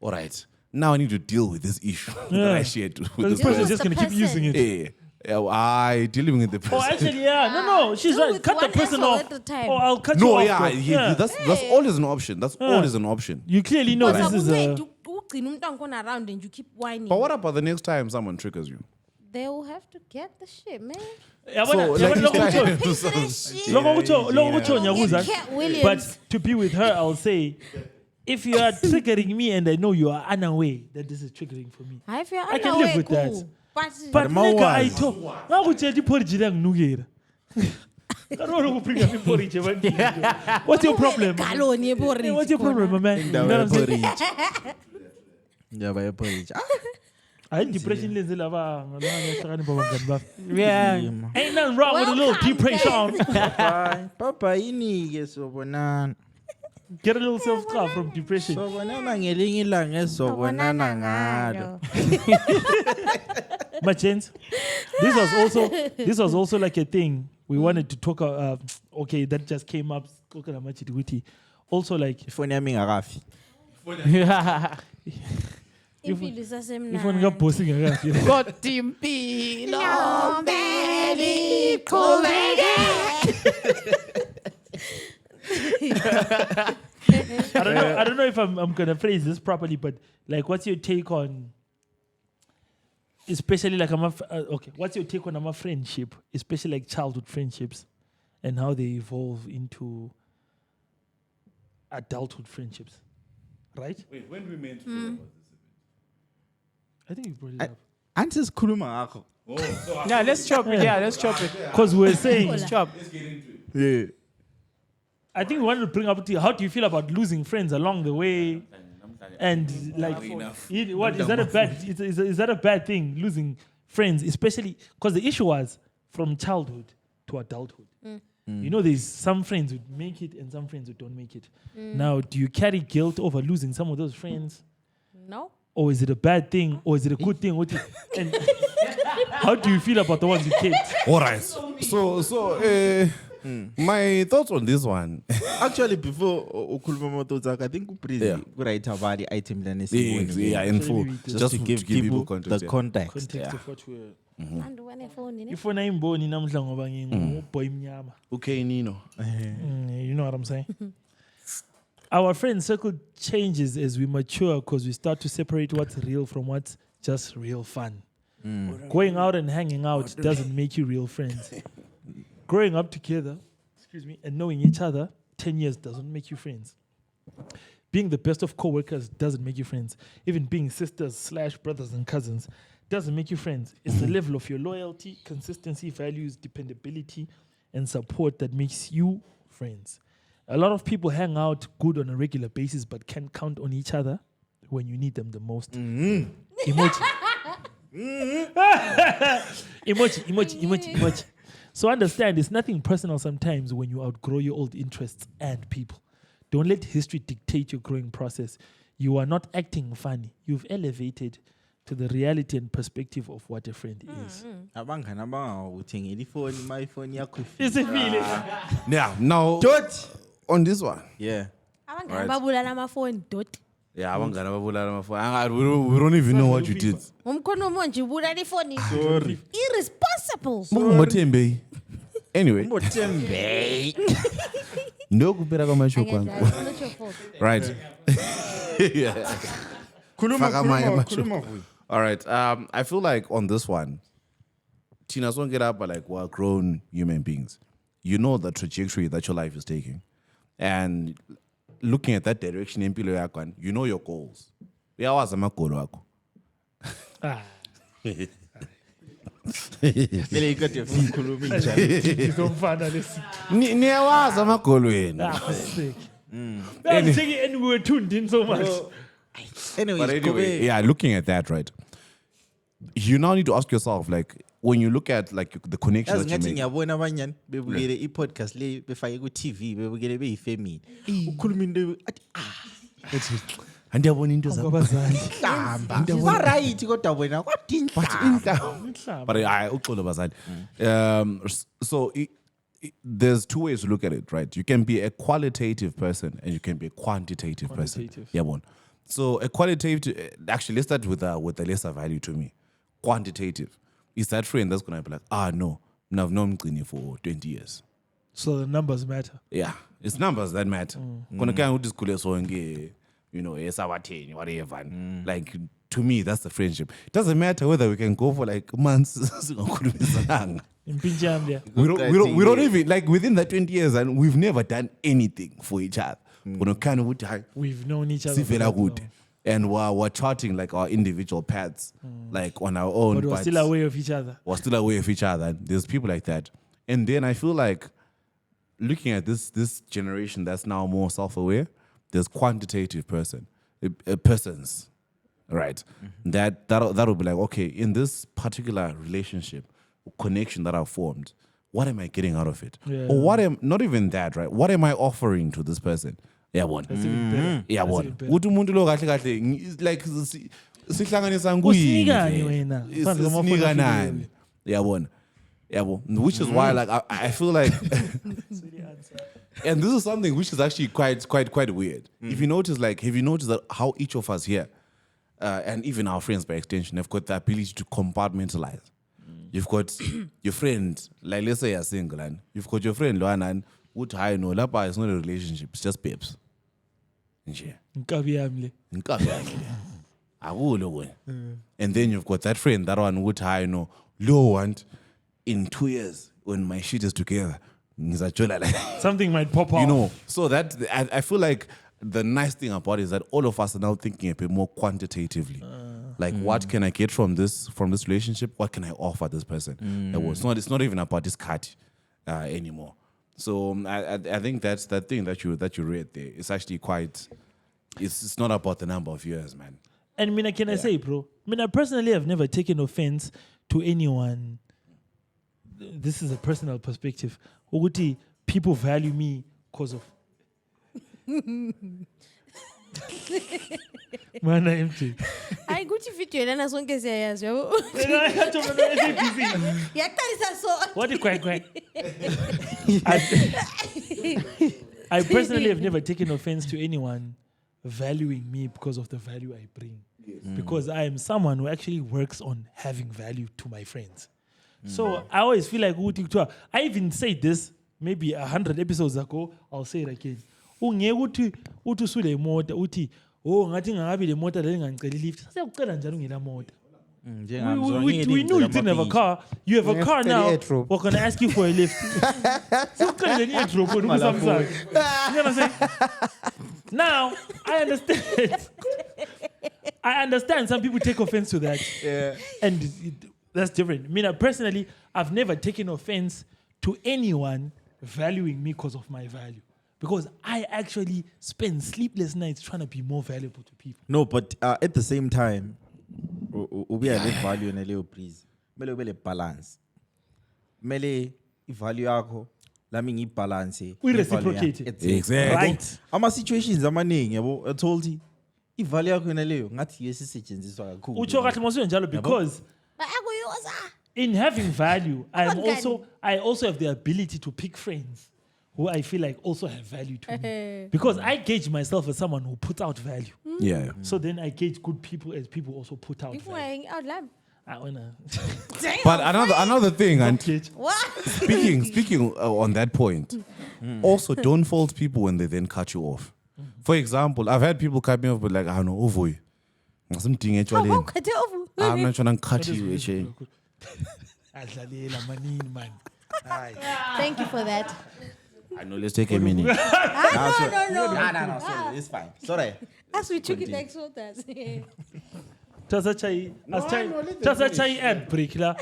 all right. Now I need to deal with this issue that I shared with But this this person is person. just going to keep using it. I dealing with the person. Oh, actually, yeah. No, she's Do right. with Cut the one person asshole off. at a time. Oh, I'll cut you No, off. yeah, bro. yeah, that's always an option. That's always an option. You clearly know Because this is a... ugcina umuntu angikhona around and you keep whining. But what about the next time someone triggers you? They will have to get the shit, man. Yabona, like yabona this lokho guy- kutsho- Pay for that shit. lokho kutsho Get Nyakuza. Cat Williams. But to be with her, I'll say, if you are triggering me and I know you are unaware that this is triggering for me. If you're I can unaware, live with that. cool. But But ma nigga, I wazi. told ngakutshela iporridge langinukela. Kanona ukubringa iporridge ebantwini. What's your problem? galoni Hey, eporridge what's your problem, my man? You know Indaba what I'm saying? yeporridge. Indaba yeporridge. I depression lenze laba ngalanga hlakanipha bangani bami. Yeah. Ain't nothing wrong with a little Welcome, depression. Papa inike sobonana. Get a little self-love from depression. Sobonana ngelinye ilanga ezobonana ngalo. My chance. This was also like a thing we wanted to talk. Okay, that just came up. Also, like Ifoni yami ingakafi. impilo if one isasemnandi got posting Kodwa impilo Nobody I don't know if I'm gonna phrase this properly, but like, what's your take on, especially like what's your take on a friendship, especially like childhood friendships, and how they evolve into adulthood friendships, right? Wait, when we meant I think you brought it up. Anti sikhuluma ngakho. Yeah, let's chop it. Yeah, let's chop it. Because we're saying, Let's chop. Yeah. I think we wanted to bring up to you, how do you feel about losing friends along the way? And like, what is that a bad? Is that a bad thing? Losing friends, especially because the issue was from childhood to adulthood. You know, there's some friends who make it and some friends who don't make it. Now, do you carry guilt over losing some of those friends? No. Or is it a bad thing? Or is it a good thing? And how do you feel about the ones you kept? All right. So, my thoughts on this one. Actually, before ukhuluma moto zakho, I think Yeah. write about the item lana Yeah, in full. just to give people context. the yeah. context. Context of what we're... And when a phone in it. Ifona imboni namhla ngoba nginguboy mnyama. Okay, Nino. You know what I'm saying? Our friend circle changes as we mature because we start to separate what's real from what's just real fun. Going out and hanging out doesn't make you real friends. Growing up together, and knowing each other 10 years doesn't make you friends. Being the best of co-workers doesn't make you friends. Even being sisters / brothers and cousins doesn't make you friends. It's the level of your loyalty, consistency, values, dependability, and support that makes you friends. A lot of people hang out good on a regular basis but can't count on each other when you need them the most. Emoji. Emoji. So understand, it's nothing personal sometimes when you outgrow your old interests and people. Don't let history dictate your growing process. You are not acting funny. You've elevated to the reality and perspective of what a friend is. Abangani abangawuthengeli ifoni, my phone yakho Is it feeling? Yeah, now, on this one. Yeah. Abangani babulala amafoni dot. Yeah, abangani babulala amafoni. We don't even know what you did. Umkhono omonje ubulala ifoni. Sorry. Irresponsible. Motembe. Anyway. Motembe. No kupera kwa masho kwangu. It's not your fault. Right. Yeah. Kuluma. All right. I feel like on this one, Tina don't get up, but like we're grown human beings. You know the trajectory that your life is taking, and looking at that direction in Pilo Yakwan, you know your goals. Yeah, was a makolo ako. Vele ikathi ukhuluma njalo. Ngizomfana lesi. Niyawazi amakolo wenu. Sick. And we were tuned in so much. But anyway, yeah, looking at that, right? You now need to ask yourself, like, when you look at like the connection that you ngathi make. ngiyabona abanyani bebukele i-podcast le befake ku-TV bebukele beyifamily. Ukhuluma into athi Andiyabona into zabo. hlamba. Ba-right kodwa wena kwathi inhlamba. But uxolo bazali. So there's two ways to look at it, right? You can be a qualitative person and you can be a quantitative person. Yeah, bon. So a qualitative, actually, let's start with the lesser value to me. Quantitative is that friend that's gonna be like, no, I've known Mgcini for 20 years. So the numbers matter. Yeah, it's numbers that matter. Kona kaya udiskule sonke, you know, esawatheni, whatever. Like, to me, that's the friendship. It doesn't matter whether we can go for like months. We don't even, like, within that 20 years, and we've never done anything for each other. We've known each other. For good. And we're charting like our individual paths, like on our own. But we're still aware of each other. We're still aware of each other. And there's people like that. And then I feel like looking at this generation that's now more self-aware, there's quantitative persons, right? That'll be like, okay, in this particular relationship, connection that I've formed, what am I getting out of it? Yeah. Or not even that, right? What am I offering to this person? Yeah, one. That's even better. Yeah, That's one. even better. Uthi umuntu lo kahle kahle like sihlanganisa Usinikani wena? Sinikanani. Yabona. Which is why like I feel like and this is something which is actually quite weird. If you notice that how each of us here and even our friends by extension have got the ability to compartmentalize. You've got your friend, like let's say you're single, and you've got your friend Loanan, which I know Lapa is not a relationship, it's just babes. Nkabi yami le. And then you've got that friend, that one which I know, low one in 2 years when my shit is together. Something might pop up. You know, so that I feel like the nice thing about it is that all of us are now thinking a bit more quantitatively. Like, what can I get from this relationship? What can I offer this person? It's not even about this cut anymore. So I think that's that thing that you read there. It's actually quite. It's not about the number of years, man. And Mina, can I say, bro? I personally have never taken offense to anyone. This is a personal perspective. Ukuthi people value me because of. Mana empty. Hayi kuthi video lana sonke siyayazi yabo. Yaqalisa so. What quack. I personally have never taken offense to anyone valuing me because of the value I bring. Because I am someone who actually works on having value to my friends. So I always feel like I even said this maybe 100 episodes ago. I'll say it again. Ungeke uthi usule imoto uthi ngathi ngingabi le moto le ngicela lift. Sasekucela njalo ngila moto. We knew you didn't have a car. You have a car now. We're going to ask you for a lift. You know what I'm saying? Now, I understand some people take offense to that. Yeah. And that's different. Personally, I've never taken offense to anyone valuing me because of my value. Because I actually spend sleepless nights trying to be more valuable to people. No, but at the same time, we have value in a little please. Mele ube le balance. Mele value yakho lami balance. We reciprocate it. Exactly. Right. Ama situations amaningi yabo. I told you. Value yakho inaleyo ngathi yesisetshenziswa kakhulu. Ucho kahle mosiyo njalo because in having value, I also have the ability to pick friends who I feel like also have value to me. Because I gauge myself as someone who puts out value. Yeah. So then I gauge good people as people also put out People value. hang out loud. I wanna. But another thing, and What? speaking on that point, also don't fault people when they then cut you off. For example, I've had people cut me off, but like, I don't know, Uvoy. I'm not trying to cut you. Thank you for that. I know, let's take a minute. No. Sorry, it's fine. Sorry. As we took it like so that. Just chai ad break la.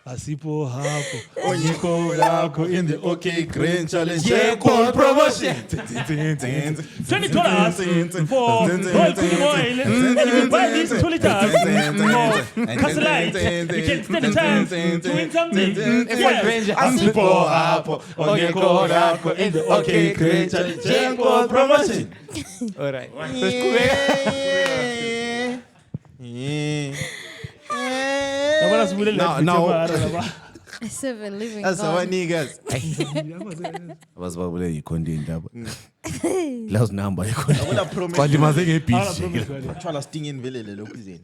Asipo hapo. Onyeko lako in the OK Grand Challenge. Yeah, call promotion. $20 for cooking oil. And you buy these 2 liters for Castle Light. You can stand a chance to win something. Asipo hapo. Onyeko lako in the OK Grand Challenge. Yeah, call promotion. All right. Seven living. That's our niggas. Was babule yikhonde indaba. Laws number Abula promise. But maze ngebeach. Actually sting in velele lokhu izeni.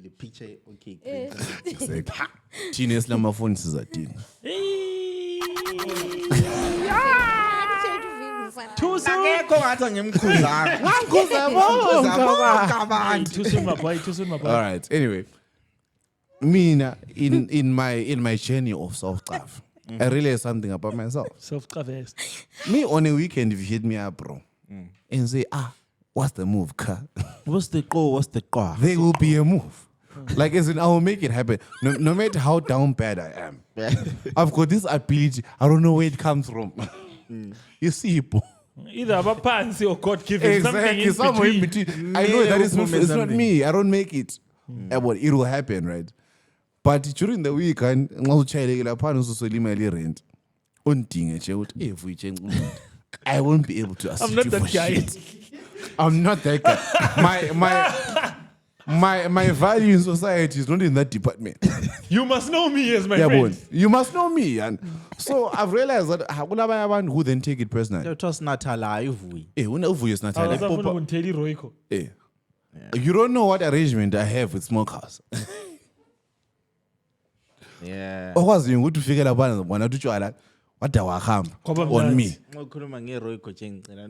The picture okay. Exactly. Thina esilama phone sizathina. Too soon. Akekho ngathi ngimkhuzanga. Too soon, my boy. All right. Anyway, Mina in my journey of self-love, I realized something about myself. Self-traverse. Me on a weekend, if you hit me up, bro, and say, what's the move, car? What's the goal? What's the car? There will be a move. Like, as in, I will make it happen. No matter how down bad I am. I've got this ability. I don't know where it comes from. You see, bro. Either about fancy or God given. Exactly. Somewhere in between. I know that it's not me. I don't make it. But it will happen, right? But during the weekend, I won't be able to assist I'm not you that for guy. shit. I'm not that guy. My value in society is not in that department. You must know me as my friend. You must know me. And so I've realized that who then take it personally. It was not alive. Is not Royco. You don't know what arrangement I have with smokers. Yeah. Was you good to figure out when I do what I on me? Ngikhuluma ngeRoyco nje ngicela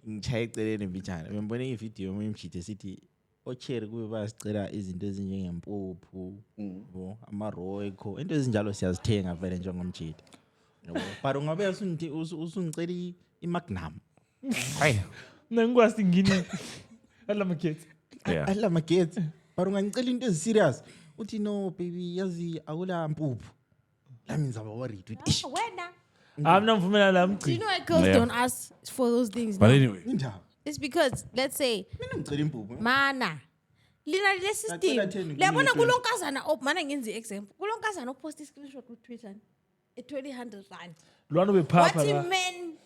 ngichayecele nembichana. Ngibone ivideo emshithe sithi oCherry kube bayasicela izinto ezinjengempuphu, yabo, amaRoyco, into ezinjalo siyazithenga vele njengomjidi. Yabo. But ungabe usungicela iMagnum. Hayi. Nangikwazi ngini. adla makhethi. Yeah. adla magets but ungangicela into eziserious uthi no baby yazi akula mpuphu that means I'm worried with ish Wena. Amnamvumela la Do you mgcini. know why girls Yeah. don't ask for those things? But now? anyway, injaba It's because, let's say, mina ngicela impuphu mana. Lina le system. Ngacela 10 Liyabona kuye 20. kulonkazana mana ngenzi example. Kulonkazana opost screenshot ku Twitter. 200 rand. Lwana What bephapha if la. men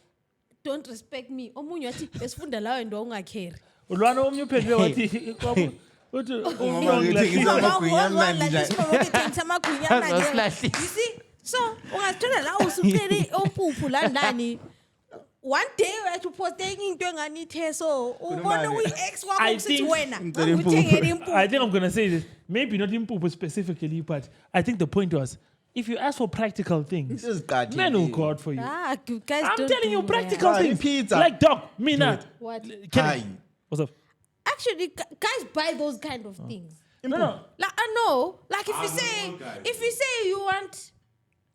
don't respect me? Omunye wathi besifunda lawe ndo ungakhere. Lwana omnye uphendule wathi uthi Umama ngithengisa amagwinya amnandi njani. You see? So, ungazithola la usucele opuphu la ndani. One day uyathi uposte into enganithe so ubona uyi-ex wakho I usithi think- wena Ngicela impuphu. ngikuthengele impuphu. I think I'm gonna say this. Maybe not in Pupu specifically, but I think the point was, if you ask for practical things, Seziqathile. men will go out for you. Ah, you guys I'm don't telling do you that. practical Right, things. pizza. Like dog, Mina. What? Hi. What's up? Actually, guys buy those kind of things. No. Like I know, like if you say you want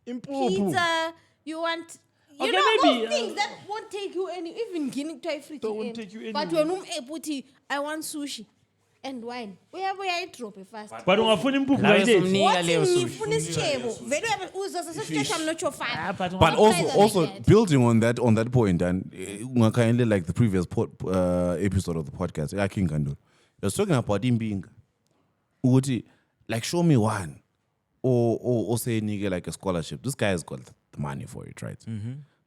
Impuphu. pizza, you want. You Okay, know maybe, those things that won't take you any, even guinea to free. That won't take you But anywhere. when I want sushi and wine. Where I drop it fast. But ungafuna impuphu Lawe ngayidate. somnika What leyo if sushi. ngifuna isitshebo? Vele uzoza sesithetha mnotho fire. But but Guys are also like that. building on that point, and kind of like the previous episode of the podcast, King Kando, you're talking about Imbinga. Uti, like show me one, or say nigga like a scholarship. This guy has got the money for it, right?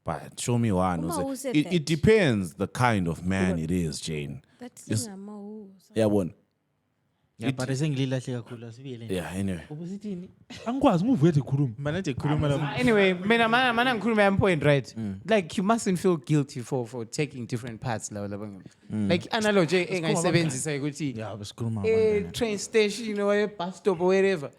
But show me one. Uma Or who say, said that? it depends the kind of man it is, Jane. That's Yes. ingamawu. Yeah, one. Yeah, but sengililahle kakhulu asibiyele. Yeah, anyway. Ubusithini? angikwazi move wethi khuluma. Mana nje khuluma la. Anyway, mana ngikhuluma yam point, right? Like you mustn't feel guilty for taking different parts la like analogy engayisebenzisa ukuthi Yeah, besikhuluma train station or bus stop or wherever.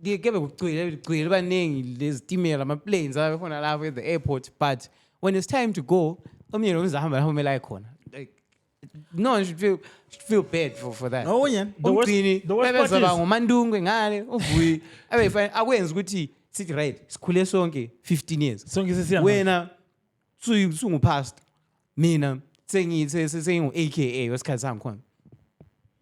Ngeke bekugcwele baningi lezitimela ama-planes abakhona lapho at the airport, but when it's time to go omnye nomzahamba lapho kumele aye khona. Like no one should feel bad for that. No onyana. The worst- Umgcini the worst part ebezaba is- ngumandungwe ngale uvuyi abefana akwenza ukuthi sithi right sikhule sonke 15 years Sonke sesiyanga. wena sungupastor mina sengingu-aka wesikhathi sami khona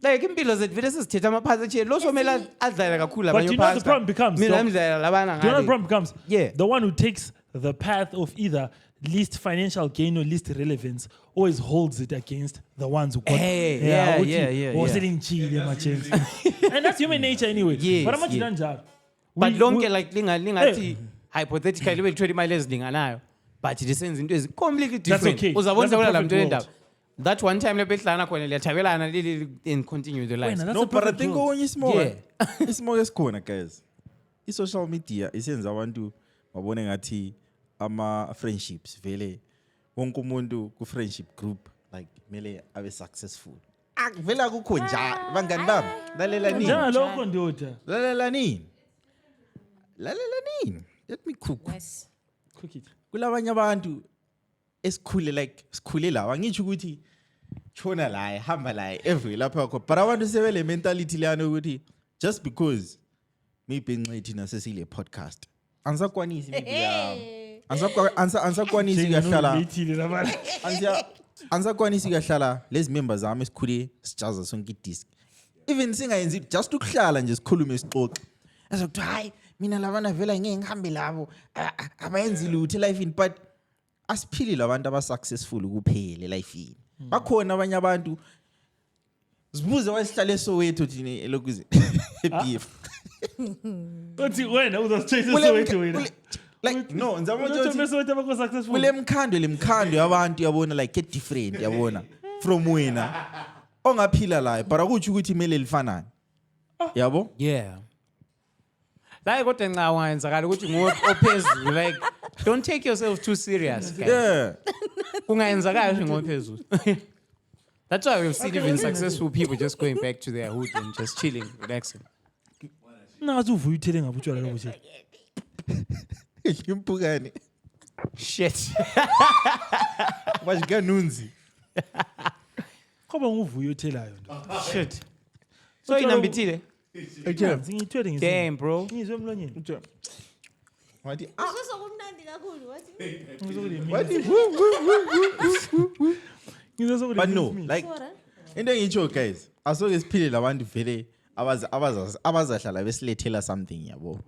like impilo zethu vele sesithetha amaphathi atshiye lo somele adlale kakhulu But abanye you know the opastor. problem becomes, mina Doc? ngidlala labana Do you know the ngale. problem becomes? Yeah. The one who takes the path of either least financial gain or least relevance always holds it against the ones who got. Hey, yeah, uthi, yeah. selling chili, emergency. And that's human nature anyway. Yes, But I'm not yeah. done. But lonke like lingathi hypothetically belithwele imali ezilinganayo but lisenza into completely different. okay. Uzabona That's a la perfect muntu world. endaba. That one time lebehlana khona liyathabelana and continue the life. Wena, that's No, a but I perfect think world. onye isimoya. Yeah. Isimoya esikhona guys. I-social media isenza abantu babone ngathi ama-friendships vele wonke umuntu ku-friendship group like kumele abe successful. Vele akukho njalo bangani bami. Lalela nini? Njengalokho ndoda. Lalela nini? Lalela nini? Let me cook. Yes. Cook it. Kulabanye abantu sikhule lawa ngitsho ukuthi chona la hamba la every lapha yakho but abantu sebele mentality leyana ukuthi just because maybe ngithi nasesile podcast ansakwanisi maybe Hey. ansakwanisi kahlala Ngithile labana. ansakwanisi kahlala lezi members zami esikhule sijaza sonke idisc even singayenzi just ukuhlala nje sikhulume isixoxe azokuthi hayi mina labana vela ngeke ngihambe labo abayenzi lutho elifini but asiphili labantu abasuccessful kuphela elifini bakhona abanye abantu sibuze wasihlale Soweto thina elokuze beef Uthi wena uzositshayisa Soweto wena. like no nzama Uthi ukuthi Soweto abakho successful. kule mkhandwe yabantu yabona like different yabona from wena ongaphila la but akuthi ukuthi imele lifanane yabo Yeah. Like kodwa nca wayenzakala ukuthi ngophezulu like don't take yourself too serious. guys. yeah Kungayenzakala ukuthi ngophezulu. That's why we've seen even successful people just going back to their hood and just chilling, relaxing. Nazi uvuya uthele ngabutshwala lobo nje. impukane Shit. bajikanunzi Khoba nguvuya uthelayo ndoda. Shit. So inambithile. Ngithwele ngizwe. Damn, bro. Ngizwe emlonyeni. wathi Kusokumnandi kakhulu wathi. Ngizwe wathi Ngizwe but no me. like into engitsho guys asoke siphile labantu vele abazahlala besilethela something yabo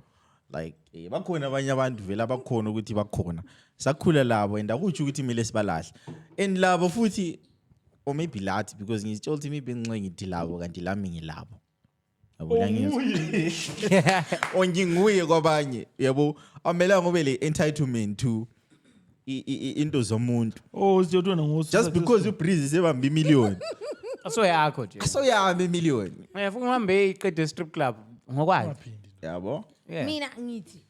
like bakhona abanye abantu vele abakhona ukuthi bakhona sakhula labo and akutsho ukuthi kumele sibalahle and labo futhi or maybe lathi because ngitsho ukuthi maybe ngincenge ngithi labo kanti lami ngilabo yabo onginguye kwabanye yabo amela ngobe le entitlement to into zomuntu just because you breeze sebamba imillion aso yakho nje asoyami imillion ufuna uhambe iqede strip club ngokwazi yabo Mina ngithi.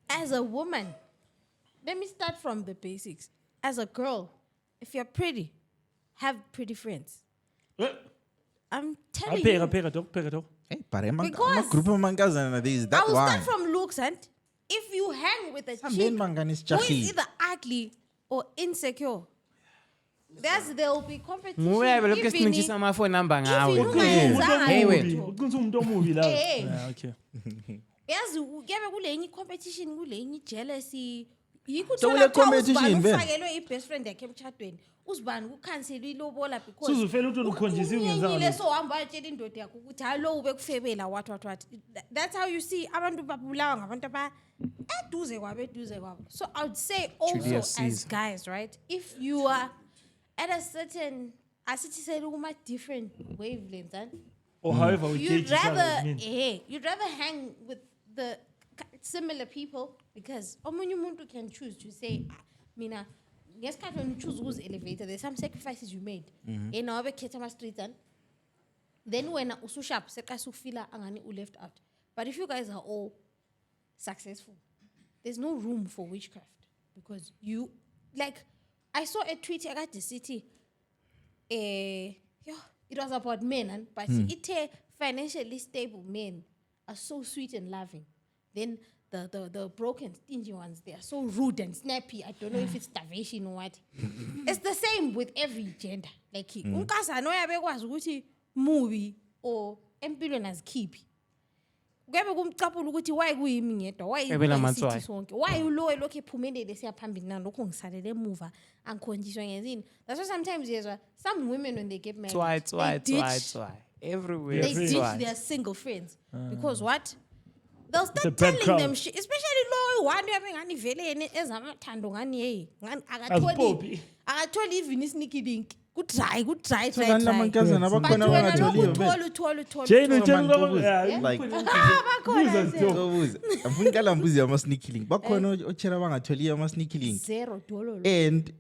As a woman, let me start from the basics. As a girl, if you're pretty, have pretty friends. I'm telling you. hey but Because group of mankazana there is that I will one start from looks, and if you hang with a Some chick men mangani who is sijahile. either ugly or insecure, there will be competition. nguye lokho even esinintshisa amafoni number ngawe even ungayenzanga hey wena lutho. uqinisa umuntu omubi la. Eh. Yeah, okay. Yazi kuyabe kule enye competition kule enye jealousy yikho So uthola kule competition, vele? ufakelwe i-best friend yakhe emtshadweni uzibani kukhansela ilobola because Suzufela ukuthi ukhonjisiwe ngenzanga unyengile lokho. so hamba atshela indoda yakho ukuthi hayi lo ubekufebela what that's how you see abantu babulawa ngabantu eduze kwabo so I would say also Julius as Caesar. guys right if you are at a certain asithi selukuma different wavelengths and Or however we you'd gauge each other. I rather mean. you'd rather hang with the similar people because omunye umuntu can choose to say mina ngesikhathi when you choose who's elevator there's some sacrifices you made nawe bekhetha ama streets and then wena ususharp seqasa ukufila angani u left out but if you guys are all successful there's no room for witchcraft because you like I saw a tweet at the city it was about men but it financially stable men are so sweet and loving then the broken stingy ones they are so rude and snappy I don't know if it's starvation or what it's the same with every gender like unkazana oyabekwazi ukuthi movie or empilweni azikhiphi kuyabe kumcapula ukuthi why kuyimi ngedwa why Ebela isithi matswayi. sonke why ulo elokhu ephumelele siyaphambili nalokho ngisalele emuva angikhonjiswa ngezini that's why sometimes yezwa some women when they get married twy everywhere they ditch twy. their single friends because what they'll a start bad telling them crowd. shit especially lo one yabe ngani velene ezamathando ngani hey ngani Aziphophi. akatholi even isneaky link kudry kanti lamankazana but bakhona wena abangatholiyo lokuthola Jane Uthola utshela manje yeah, kubuza. Like- bakhona zero. Ngobuza afuna ikala mbuzi ama sneaky link bakhona ochera bangatholiyo ama sneaky link $0 and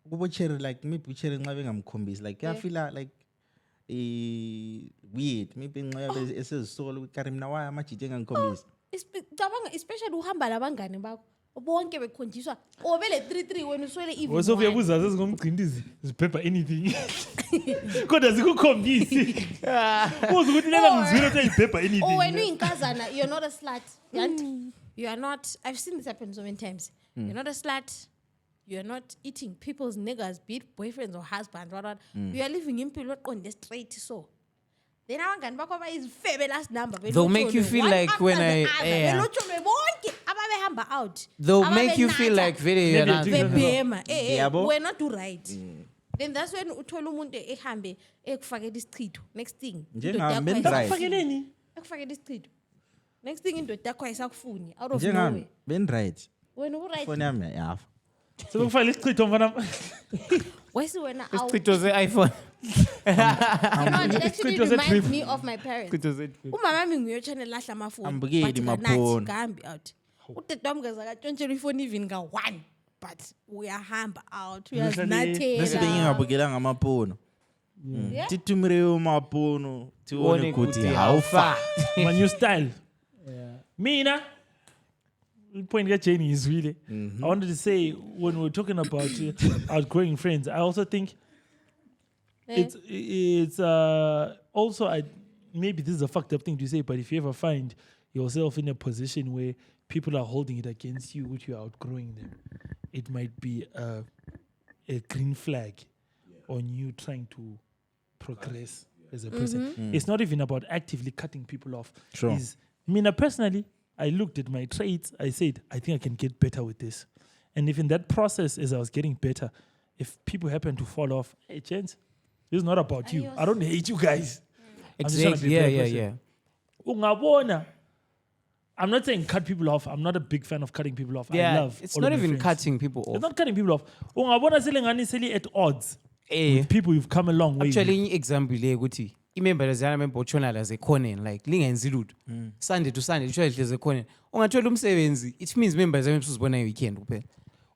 kubo cherry like maybe uchere nxa bengamkhombisi like uyafila like weird maybe nxa yabe esezisola ukuthi kari mina waya amajiti engangikhombisi cabanga especially uhamba labangane bakho bonke bekhonjiswa obele 33 wena uswele even Wese one. uyabuza zezingomgcindizi ziphepha anything. Kodwa zikukhombisi. Uze ukuthi lela ngizwile ukuthi iphepha Oh, anything. when you inkazana, you're not a slut. You are not. I've seen this happen so many times. You're not a slut. You're not eating people's niggas, be it boyfriends or husbands. You are living in people on the straight so. Then abangani bakho bayizifebe last number. They'll make you feel like when ababehamba out. They'll make you feel like very bebhema Yabo. we're not do right. Then that's when uthola umuntu ehambe ekufakela isichitho. Next thing. Njengami, indoda yakho right. Fakeleni. ekufakela isichitho. Next thing indoda yakho ayisakufuni out of njengami nowhere. ben-right Wena u-right. foni yami yafa Sekufile isichitho mfana. Wesi wena isichitho se-iphone You know, it actually Isichitho se-trip. reminds me of my parents. isichitho se Umama wami nguye channel lahla amafoni. Ambukeli but kanathi maphone. kahambi out. Udade wami ngeza katshontshelwa ifoni even ka-1 but uyahamba out bese uyazinathela. bengingabukelanga amapono Yeah. titumireyo mapono tione Wone ukuthi kuti how far My new style. Mina. The point that Jane is really. I wanted to say when we're talking about outgrowing friends, I also think it's also maybe this is a fucked up thing to say, but if you ever find yourself in a position where people are holding it against you, which you are outgrowing them, it might be a green flag on you trying to progress as a person. It's not even about actively cutting people off. Sure. Personally, I looked at my traits. I said, I think I can get better with this. And if in that process, as I was getting better, if people happen to fall off, hey, chance, This is not about you. I don't hate you guys. I'm just trying to Exactly. be a Yeah, better yeah, person. yeah. Ungabona. I'm not saying cut people off. I'm not a big fan of cutting people off. I Yeah, love it's all not of my even friends. cutting people It's off. not cutting people off. Ungabona selengani seli at odds Eh, with people you've come a long way with. actually, example le ukuthi imembers yana member la zekhoneni like lingenzi lutho. Sunday to Sunday ushaya zekhoneni. Ungathola umsebenzi, it means members yami usibona weekend kuphela.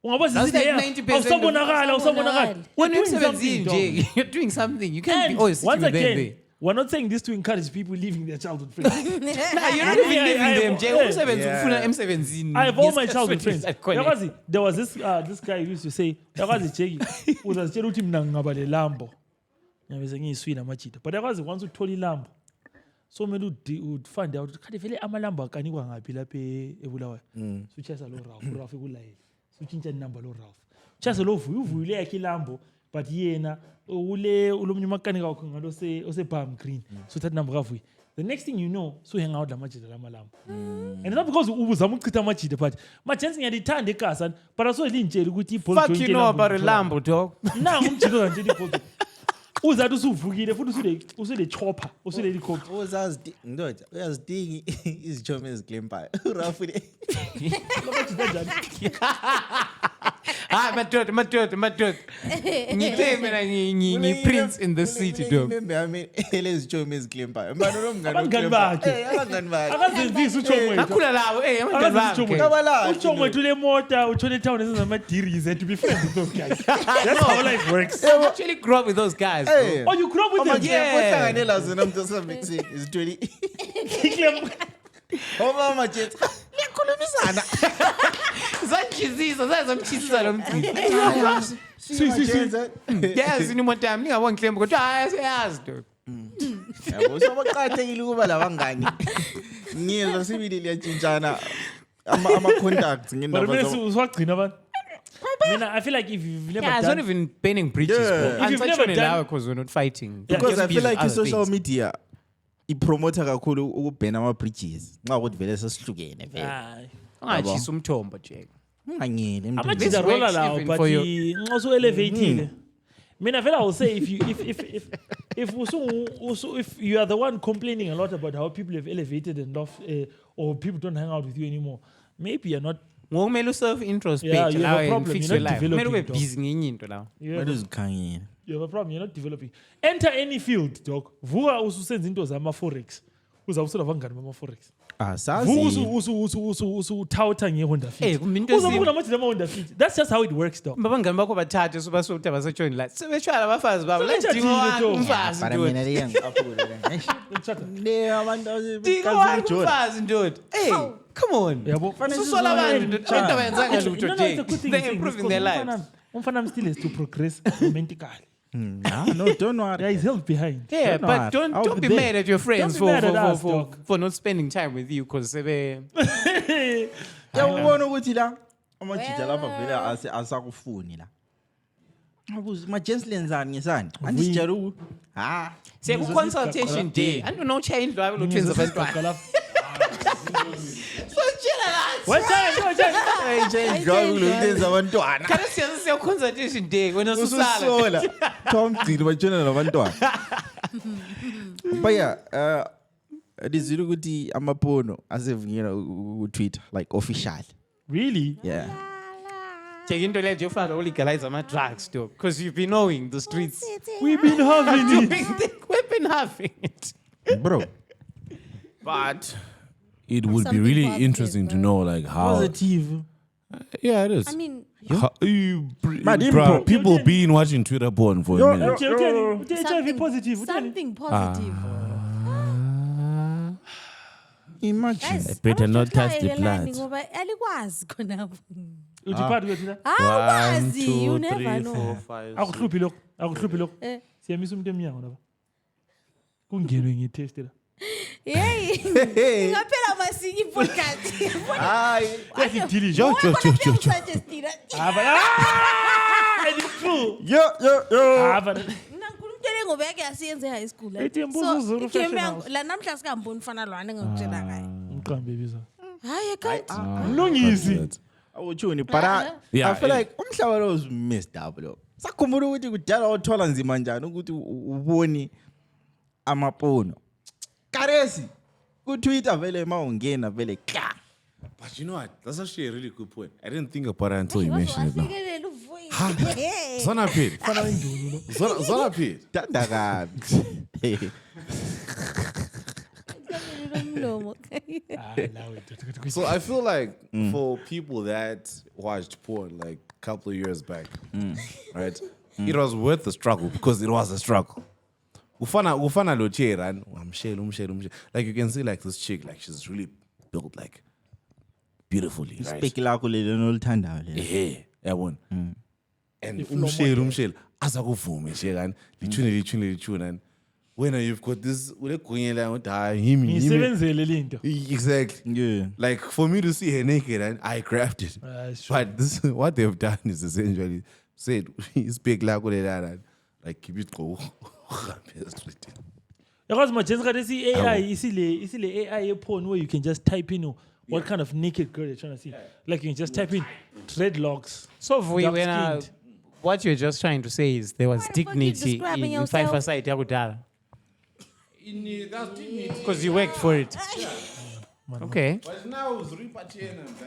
Ungabona That's like sisithi 90% of- awusabonakala awusabonakala. When You're you're doing something, 17, dog. Jay, you're doing something. You can't And be always once sitting with them again, there. we're not saying this to encourage people leaving their childhood friends. Nah, you're not even leaving them, Jay. Umsebenzi ufuna emsebenzini. I have all Yes, my that's childhood what friends. you said, Connie. Yakazi, there was this guy who used to say, yakazi Jackie, uzazitshela ukuthi mina ngingaba lelambo. Ngiyabese ngiyiswina amajita. But yakazi once uthola ilambo, so kumele ufind out ukuthi kanti vele amalambo akanikwa ngaphi lapha eBulawayo. So uchasa lo Ralph ekulayela. So utshintsha inamba lo Ralph. Uchasa lo uvuyile yakhe ilambo, but yena ulomnye umakanika wakho ngalo ose Palm Green. So uthatha inamba kavuyi. The next thing you know, so hang out lamajita lamalambo. And it's not because ubuzama ukuchitha amajita, but majensi ngiyalithanda eGaza, but aso lintshela ukuthi iball Fuck joint you know about a elambo. Lambo, dog. Nangu umjito kanje iball. Uzathi usuvukile futhi usule chopper, usule helicopter. uyazidinga izitshomi eziklempayo urafule Ah, madoda. Ngithe mina ngi-prince in the city, dog. yami elezitshomi eziklempayo manje nomngane Abangani bakhe. abangani bakhe Akazenzisi uchomo wethu. Nakhula lawo, abangani bakhe. Kabalahle. Uchomo wethu le mota utshone town esenza ama-deries to be friends with those guys. That's how life works. I actually grew up with those guys, bro. Hey. Oh, you grew up with them? Yeah. ohlangane lazo namntu is 20 omama jet liyakhulumisana Zanchizisa, zazamchizisa lo mgcini. Yazi ni imoto yami, ningabongi Clembo, kodwa hayi siyazi, dog. yabo sobaqathekile ukuba labangani ngiyezwa sibili liyatshintshana ama contacts But ngendaba mina zabo usiwagcina abantu. Mina, I feel like if you've never Yeah, it's not done... even burning bridges, Yeah. bro. If you've Unsuch never on done- lawa because we're not fighting. Yeah. because I Just feel like other i-social things. media ipromota kakhulu ukubhena ama-bridges nxa ukuthi vele sesihlukene vele Hayi. Ungashisa umthombo, Jay. unganyeli Amajita This roller works lawo, even but for you. nxa usu-elevatile. Mina vele I will say if you are the one complaining a lot about how people have elevated and off, or people don't hang out with you anymore, maybe you're not... Ngokumele uself-introspect Yeah, you have a lawa and problem. fix You're your not life. Kumele developing, ube dog. busy ngenye into lawa. You have, kumele uzikhangele you have a problem. You're not developing. Enter any field, dog. Vuka ususenza into zama-forex. Uza usula abangani bama-forex. Vuka usuthatha nge-Honda Fit. Kumbe into Uzoba ezimbi. kunamajita ama-Honda Fit. That's just how it works, dog. Abangani bakho bathathe sobasukuthi abasetshoni la sebeshwala abafazi babo Sebethathile, ladinga wani dog. umfazi bara ndoda mina liyangiqaphula le abantu dinga wani umfazi ndoda hey come on Yabo. ususola abantu ndoda abantu abayenzanga lutho No, Jay it's a good thing they're you're saying improving this, their because lives umfana still has to progress romantically. no don't worry Yeah, he's held behind. yeah Don't but worry. I'll don't be be there. mad at your friends Don't be mad at us, for dog. not spending time with you because sebe yawubona ukuthi la amajita lapha vele asakufuni la abuzi majensi lenzani ngesani andisitshela ukuthi siya ku consultation day andino change indlu yabo lotwenza abantwana so tshela la kulokutenza abantwana kana siya consultation day wena susala ususola thomgcini batshona nabantwana baya lizile ukuthi amapono asevunyelwa ku-Twitter like official Really? yeah take into leyo nje ufuna legalize ama drugs though because you've been knowing the streets We've been having it. we've been having it bro But it would be Something really positive, interesting to right? know like how. Positive. Yeah, it is. I mean, Mad Bruh, info. people been watching Twitter porn for a minute. HIV positive. something positive. imagine Guys, better not abafika touch the elelani blood. ngoba alikwazi khonapho. Uthi phakathi kwethu la? Awukwazi, you never know. Akuhluphi lokho. Akuhluphi lokho. Eh. Siyamisa umuntu emnyango lapha. Kungenwe ngetest la. Hey, ngaphela masinye podcast. hayi Yasidilije. Suggestira. Aba. And it's true. yo Aba. Nankulunkulu ngoba yake asiyenze high school. Ethi mbuzo Zulu game fashion yangu house. la namhla sikamboni ufana lwana ngokutshela ngaye. Ngiqambe biza. Hayi ekanti. Mlungisi. awuthuni but I Yeah, feel it- like umhlaba lo is messed up lo sakhumbula ukuthi kudala wathola nzima njani ukuthi ubone amapono karesi ku-Twitter vele mawungena vele kla. But you know what? That's actually a really good point. I didn't think about it until you mentioned it now. Zona Pete. Zona Pete. Thanda kabi. So I feel like for people that watched porn like a couple of years back, right? It was worth the struggle because it was a struggle. Ufana lochera, umshele. Like you can see like this chick, like she's really built like beautifully, right? Speki lakho lelo nolithandayo lelo. Yabona. And umshele asakuvume nje kan lichune and when you've got this ulekunyela ukuthi hayi himi Ngisebenzele linto. Exactly. Yeah. Like for me to see her naked and I grabbed it. But this what they've done is essentially said speak lakho lelana like keep it go. Because my just got to see AI, isile AI porn where you can just type in what kind of naked girl you're trying to see. Like you can just type in dreadlocks. So when dark-skinned. what you're just trying to say is there was Why the fuck you dignity describing in yourself? Five Side yakudala. Because you worked for it. Okay. But now it's repatriating and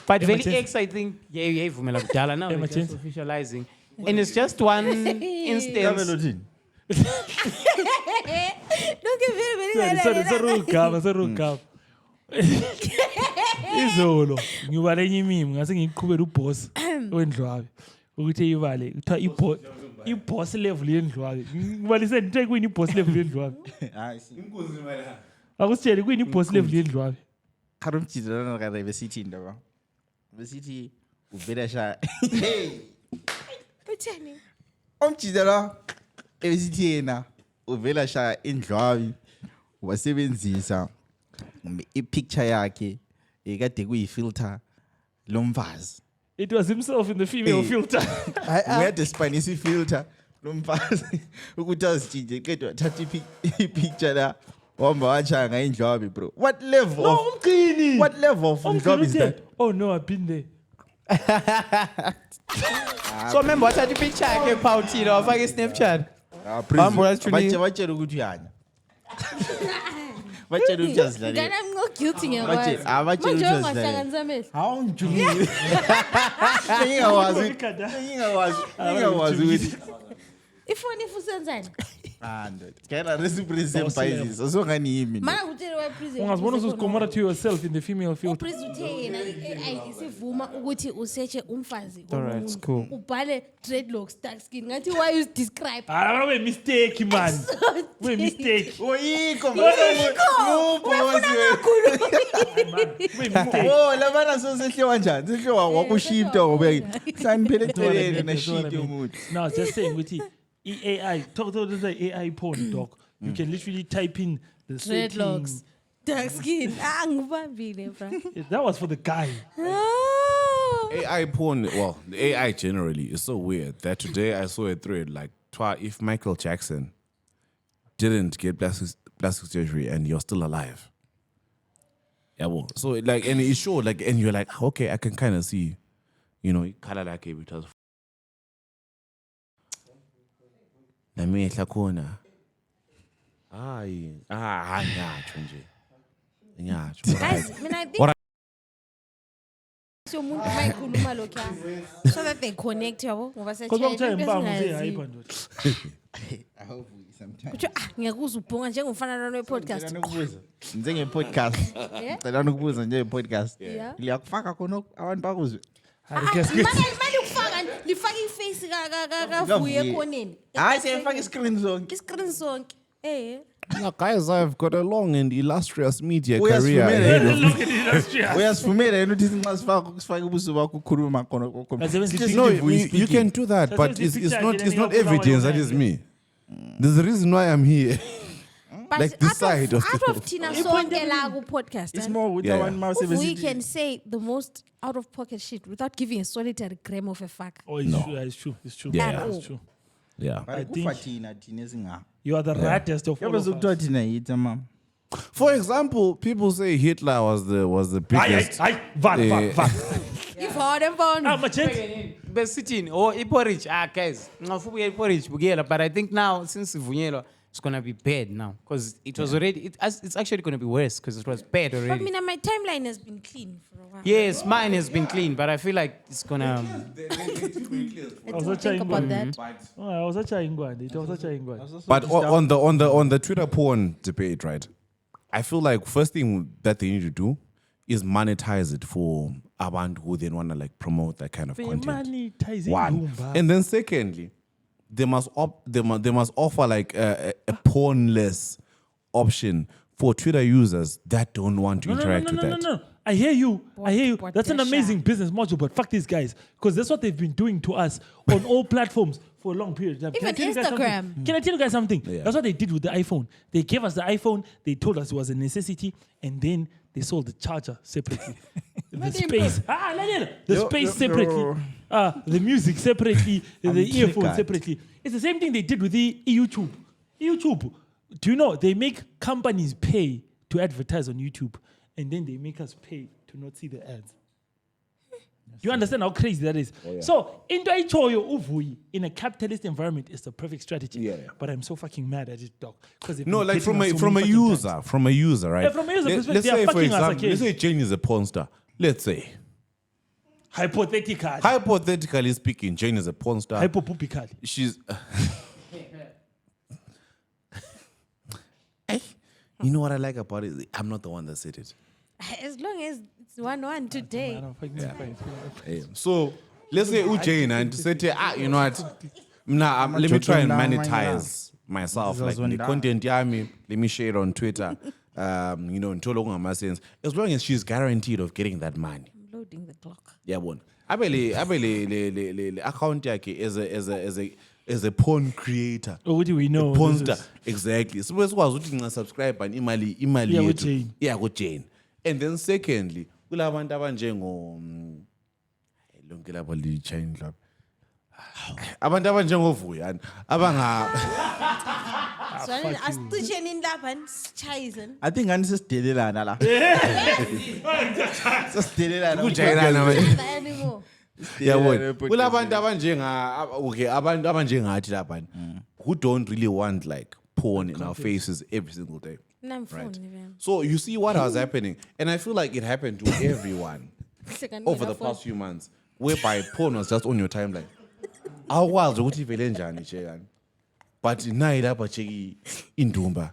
But very X, I think, yeah, kudala now it's just officializing. And it's just one instance. Don't give me It's a real gab. Izolo ngibale enye imimi ngase ngiqhubela uboss wendlwabe ukuthi eyivale kuthiwa i-boss level yendlwabe ngibalise nithe kuyini i-boss level yendlwabe akusitshele kuyini i-boss level yendlwabe Kharum chidana ka besithi ndaba. Besithi uvela sha. Utheni? Umjidela ebesithi yena uvela sha indlwabi wasebenzisa i-picture yakhe ekade kuyifilter lomfazi. It was himself in the female filter. We had to Spanish filter lomfazi ukuthi azitshintshe qedwa wathatha i-picture la wamba wachaya ngayindlwabi bro. What level No, of umqini. what level of ndlwabi is that? Oh no, I've been there. So remember what I picture yakhe phawuthile wafaka i-Snapchat. Batshela ukuthi uyanya. Batshela ukuthi azidlalela. Ngana I'm guilty Batshela ngiyakwazi. abatshela Manje ukuthi ungahlanganisa amehlo. Hawu njungile. Ngiyakwazi ukuthi Ifoni ifusenzani? ndoda. Kena recipe semphasis. Osongani yimi. Mana kutshele wa prison. Ungazibona usuzikomora to yourself in the female filter. Uprison uthe yena AI isivuma ukuthi usearche umfazi. Alright, it's cool. Ubhale dreadlocks dark skin. Ngathi why you describe? Ah, we mistake man. We mistake. Oyikho We mistake. Oh, labana sosehlewa njani? Sehlewa wakushifta ubeke. Hlaniphele eceleni na shit yomuntu. No, I was just saying with AI, talk to the AI porn doc. You can literally type in the Dreadlocks. settings. Dark skin. Ngubambile bra. That was for the guy. AI porn, well, the AI generally is so weird that today I saw a thread like, if Michael Jackson didn't get plastic surgery and you're still alive. Yeah, well, so like, and it showed like, and you're like, okay, I can kind of see, you know, color like it was. Namehla khona. Hayi, ngiyatsho nje. Ngiyatsho. Guys, mina I think so umuntu mayikhuluma lokho so that they connect yabo ngoba Because I'm telling search you, hype and Kuthi ngiyakuzwa ubhonga njengomfana we podcast. Njenge podcast. Ngicela ukubuza njenge podcast. Yeah. Liyakufaka khona abantu bakuzwe. Manje ukufaka lifaka iface kavuye ekhoneni. Hayi siyafaka iscreen zonke. Iscreen sonke. Now, guys, I've got a long and illustrious media Uyasivumela career. yena. look at the industry. Uyasivumela yena ukuthi nxa sifaka ubuso bakho ukukhuluma khona. No, you can do that, but it's not evidence that is me. There's a reason why I'm here. But Like this side of out the of Tina sonke la ku podcast. It's more with Yeah, one yeah. mouse We can say the most out of pocket shit without giving a solitary gram of a fuck. Oh, it's true. It's true. It's true. Yeah. It's true. Yeah. I think- think thina esinga. You are the raddest of all Yabe of us. zokuthiwa thina yitha mama. For example, people say Hitler was the biggest. Van. Ifone emfono. Majet. Besithini oh iporridge guys ngafuna ukuya iporridge bukela but I think now since sivunyelwa it's gonna be bad now because it was already it's actually gonna be worse because it was bad But already. my timeline has been clean for a while. Yes, mine has been clean, but I feel like it's gonna. I don't think about that. I was such a ingwani. It was such a ingwani. But on the Twitter porn debate, right? I feel like first thing that they need to do is monetize it for abantu who then want to like promote that kind of content. Monetizing One, Dumba. and then secondly, they must offer like a pornless option for Twitter users that don't want to interact with that. No. I hear you. But That's an Dasha. amazing business model, but fuck these guys. Because that's what they've been doing to us on all platforms for a long period of time. Even Can I tell you guys Instagram. something? Can I tell you guys something? Yeah. That's what they did with the iPhone. They gave us the iPhone, they told us it was a necessity, and then they sold the charger separately. The space. The space separately. The music separately. The earphone triggered. separately. It's the same thing they did with the YouTube. YouTube. Do you know they make companies pay to advertise on YouTube, and then they make us pay to not see the ads? Do you understand how crazy that is? So, into ichoyo uvuyi in a capitalist environment is the perfect strategy. Yeah. But I'm so fucking mad at it, dog. Because No, like from a user, right? Yeah, from a user perspective, let's they are say for fucking us example, again. let's say Jane is a porn star. Let's say, hypothetically speaking, Jane is a porn star. Hypopupical. She's. You know what I like about it? I'm not the one that said it. As long as it's 1-1 today. So let's say Jane and say, you know what? Nah, let me try and monetize myself. Like the content, let me share it on Twitter. You know, in my sense. As long as she's guaranteed of getting that money. I'm loading the clock. Yeah, one. Abele account yake as a porn creator. Oh, what do we know? A porn This star. is- Exactly. So we was subscribe and imali Yeah, with yethu. Jane. Yeah, with Jane. And then secondly, kulabantu abanjengo lonke labo li chain club. Abantu abanjengo Vuyani So asituche nini lapha sichayisen. I think anisidelelana la. Sidelelana. Kujayelana manje. Anymore. Yabona. Kulabantu abantu abanjengathi lapha who don't really want like porn in our faces every single day. Right. So you see what was happening, and I feel like it happened to everyone over the past few months, whereby porn was just on your timeline. How wild ukuthi ivele njani chekani. But nayi lapha cheki indumba,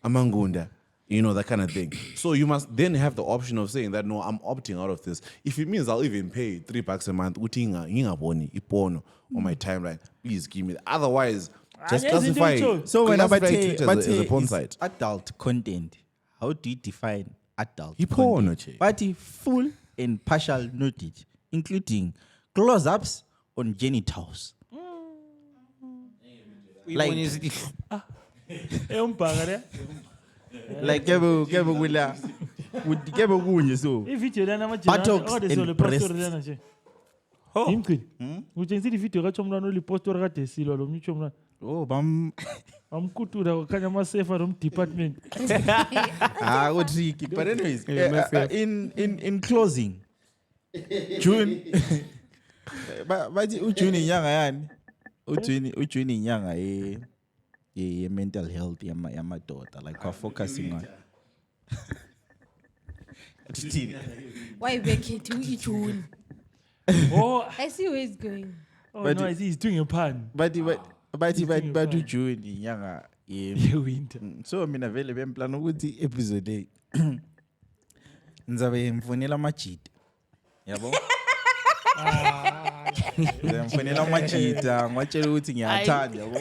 amangunda, you know, that kind of thing. So you must then have the option of saying that no, I'm opting out of this. If it means I'll even pay $3 a month, uthi ngingaboni iporno on my timeline, please give me that. Otherwise, just classify. So when classify I Twitter as a porn site. adult content, how do you define adult Porn, content? che. But full and partial nudity, including close-ups on genitals. Like kebe kula kebe kunye so. Ivideo lana Buttocks and breasts. Imqini. Utshengisa ivideo kathi umntwana olipostora kade silwa lo mnitsho umntwana. Oh, Amkutura kukhanya amasefa department. go tricky. But anyways, in closing, June. But June inyanga yani. June inyanga ye mental health yamadoda, like we're focusing on. Why bekhethu June? Oh, I see where it's going. oh But no, I see he's doing a pun. But June inyanga ye Winter. so mina vele bemplan ukuthi episode ngizabe ngimfonela amajita yabo ngimfonela amajita ngwatshela ukuthi ngiyathanda yabo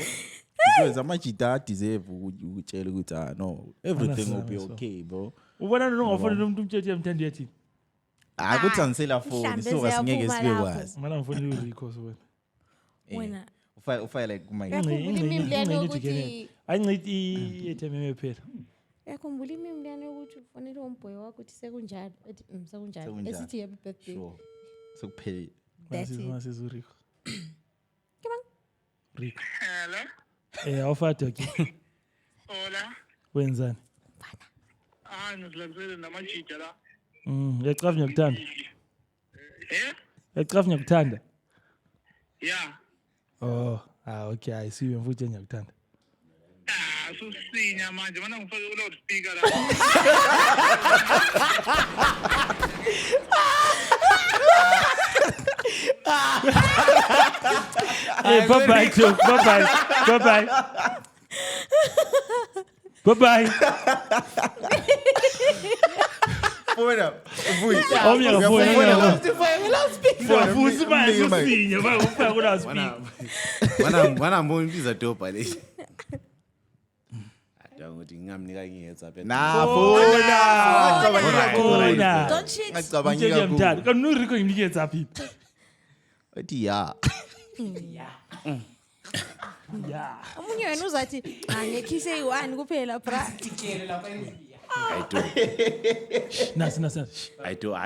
because amajita deserve ukutshela ukuthi no, everything will be okay bro. Ubona noma ungafonela umuntu umthetho yamthanda yathi. Akuthi angisela phone so asingeke sibe kwazi. Mana ngifonela uRico so Wena. Ufile like kuma Yakhumbula imimliyane yokuthi ayinciti ethememe phela. yakhumbula imimliyane yokuthi ufonele umboy wakho uthi sekunjalo ethi sekunjalo Sekunjalo. esithi happy birthday. sure sokuphelile. That's it. Masizo Rico. Come on. Rico. Hello. Awufati ke. Hola. Wenzani? Ngizilamisele namajita la. Yaqhafa ngiyakuthanda. Ecaf ngiyakuthanda. Yeah. Oh, okay, I see you futhi ngiyakuthanda. Susinya manje mana ngifake loudspeaker la. Hey, bye-bye, Joe. Bye-bye. Bye-bye. Bye-bye. Phone up. Omnye Phone. Futhi manje usinya bayofaka loudspeaker. Mana mbona dopa le. Ukuthi ngingamnika ngiheads up. Nah, phone. Don't shit. Ngicabanga kakhulu. Ngiyamthanda. Kanu Rico ngimnikeza phi? Uthi ya. Yeah. Omunye wena uzathi ngekhise yi1 kuphela bra. I do. Nasi. I do.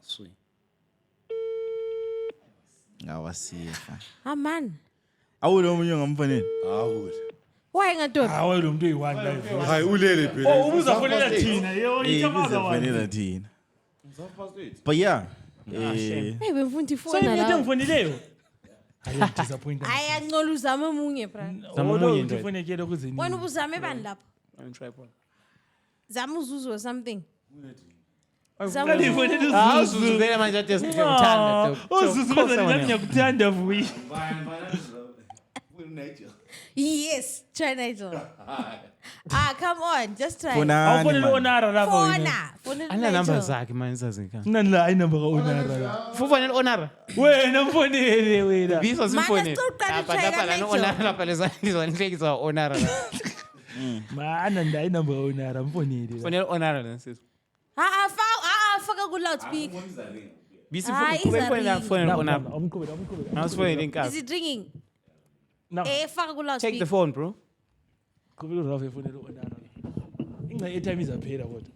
Sweet. Ngawasifa. Man. Awulo omunye ngamfonela. Why ngadoda? Hayi lo muntu uyi1 live. Hayi ulele phela. Oh, ubuzafonela thina. Yo, ichamaza wena. Uzafonela thina. But yeah. Hey, bemfundi So phone ngiyete la. ngifonileyo. Hayi disappoint. Ayancola uzame omunye bra. Omunye nje ufonekele kuzini. Wena ubuzame bani lapho? Zama uzuzu or something. Zama Kali uzuzu. fonela uzuzu. Uzuzu vele manje athi ngiyamthanda. Uzuzu bese ngiyakuthanda vuyi. Yes, try Nigel. Come on, just try. Awufonela Onara lapho wena. Phone Ana number zakhe manje sazika. Nani la inamba ka Onara la. Fufonela Onara. Wena mfonele wena. Biso simfonele. Mana Lapha lapha la Onara lapha lezandla nhlekisa Onara la. Mana nda inamba ka Onara mfonele. Fonela Onara la sis. Faka ku loudspeaker. Bisi Izarina. fonela Onara. Umqhubela. Nawusfonela Is inkazi. it ringing? Now, Faka ku loudspeaker. Take the phone bro. qhubela uRafa efonela Onara. Inga airtime izaphela kodwa.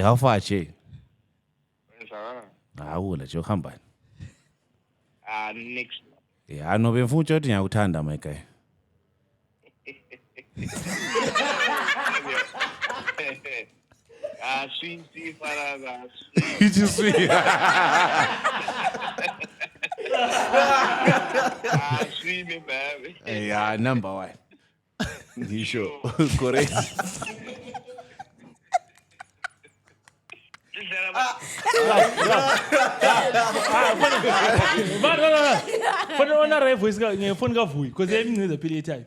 How far che? Ngizakala. Awula nje uhamba. Next. Yeah, no bemfuthi ukuthi ngiyakuthanda my guy. Sweet faraga. Ithi sweet. Sweet me baby. Yeah, number 1. Ngisho correct. Fonela Onara voice ka ngefoni ka vuyi because yayimnceza phela airtime.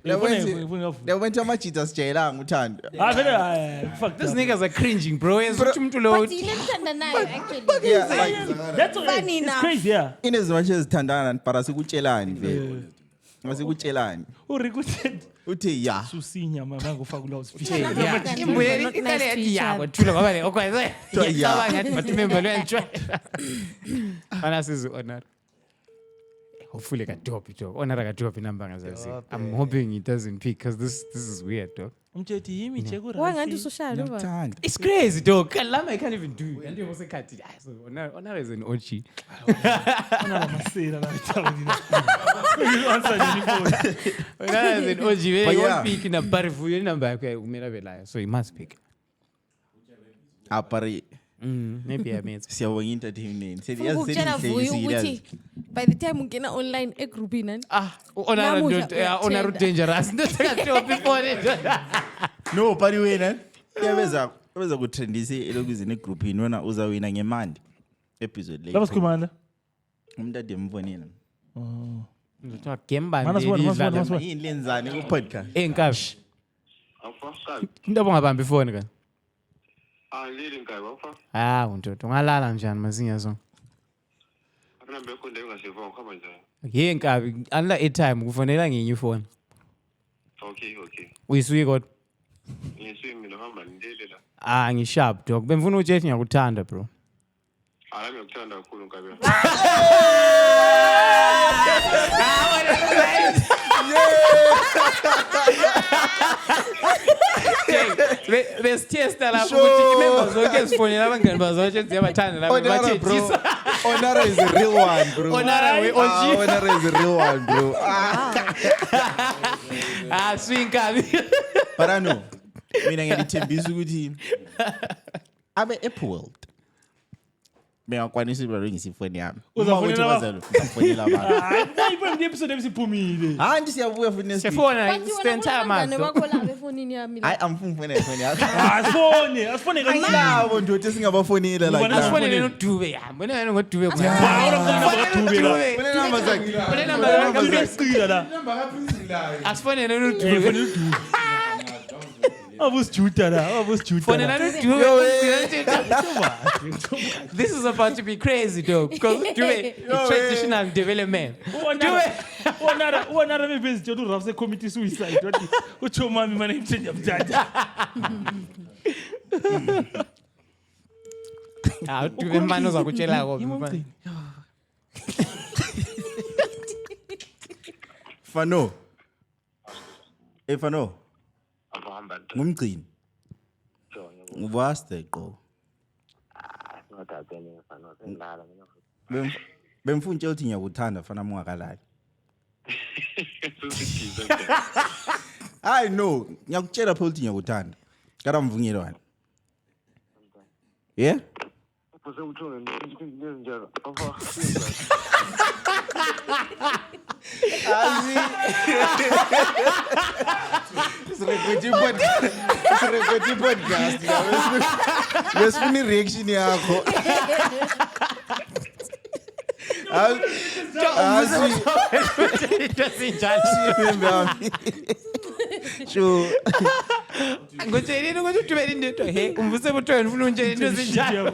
Lewena Ngefoni ka vuyi. lewena amajita sijayelanga uthando. Vele fuck. These niggas are cringing bro. Ukuthi umuntu lo But yile mthanda nayo actually. Yeah, like That's Funny it's enough. crazy, yeah. inezimatshe ezithandana para sikutshelani vele. Masikutshelani. Uriku said Uthi ya. susinya mama ngofaka ku loudspeaker. yeah. Imbuyela ikale yathi yabo thula ngoba le okwaze. Ngiyacabanga ngathi bathi member lwenjwa. Ana sizu Onara. Hopefully kadopi dog. Onara kadopi number ngazazi. I'm hoping it doesn't pick because this is weird dog. Umthethi yimi check ura. Why ngathi usoshaya lo? Ngiyamthanda. It's crazy dog. Lama I can't even do it. And you also can't. So Onara is an OG. Onara masela la tawini. You answer the phone. Onara is an OG. But You yeah. won't pick in a barifu. You number okay. Umela belaya. So he must pick. Apari Maybe I made. siyabonga entertainment. Ukutshela vuyi ukuthi by the time ungena online egroupini nani? Onara Namuhla Onara uyathenda. dangerous. Don't take before it. No, pari wena. Yabeza kutrendisa elokuzini egroupini wena uzawina ngemandi episode Lava le. sikhumana. Umuntu ade mbonile. Gemba Mana sibona, mana sibona, mana sibona. Yini lenzani ku podcast? Enkabi. Awufaka. Into abongabambi ifoni ka. Lili nkayi awufaka. Untoto ungalala njani mazinga so. Akunambe ekhonde ungaseva ukuhamba njani. Ye nkabi anla airtime kufonela ngenye ifoni. Okay. Uyisuye kodwa. Ngisuye mina hamba ndile la. Ngisharp dog. Bemfuna ujethi ngiyakuthanda bro. Hayi ngikuthanda kakhulu nkabi. Besitesta lapho ukuthi imember zonke ezifonela abangani bazotshe ziyabathanda lapho bathi bro. Onara is the real one, bro. Onara we OG. Onara is the real one, bro. Ah, swing kabi. But I know. Mina ngiyalithembisa ukuthi abe Apple World. Bengakwanisi balo ngisifoni yami. Uzafonela bazalo, uzafonela abantu. Hayi phela episode ebisiphumile. Hayi siyabuya futhi nesikhathi. Sefona spend time abangane out. bakho la befonini yami la. Hayi amfuni ifoni yami. Asifone kancane. Labo nje uthi singabafonela like that. Asifonele noDube ya. Mbona yena ngoDube kwa. Fune number zakhe. Mbona number Ngiyaqila la. asifonele noDube. Abusjuta la, abusjuta. Fonela noDube. This is about to be crazy though because Dube is traditional development. Uwanara mebezi jodu rafse committee suicide. Ucho mami mana imthenja mthatha. Ah, Dube mano zakutshela ko mfana. Fano. Fano. Ahamba nto. Ngumgcini. Ngubaste qo. Singathathe ngefana sendala mina. Bemfuna nje uthi ngiyakuthanda fana mungakalali. I know, ngiyakutshela phela uthi ngiyakuthanda. Kada mvunyelwane. Yeah? Upose uthone njenjalo. Sirekhodi podcast. Lesifuna reaction yakho. Sure. Ngotshela ukuthi uDube into he umvuse buthweni ufuna unje into ezinjalo.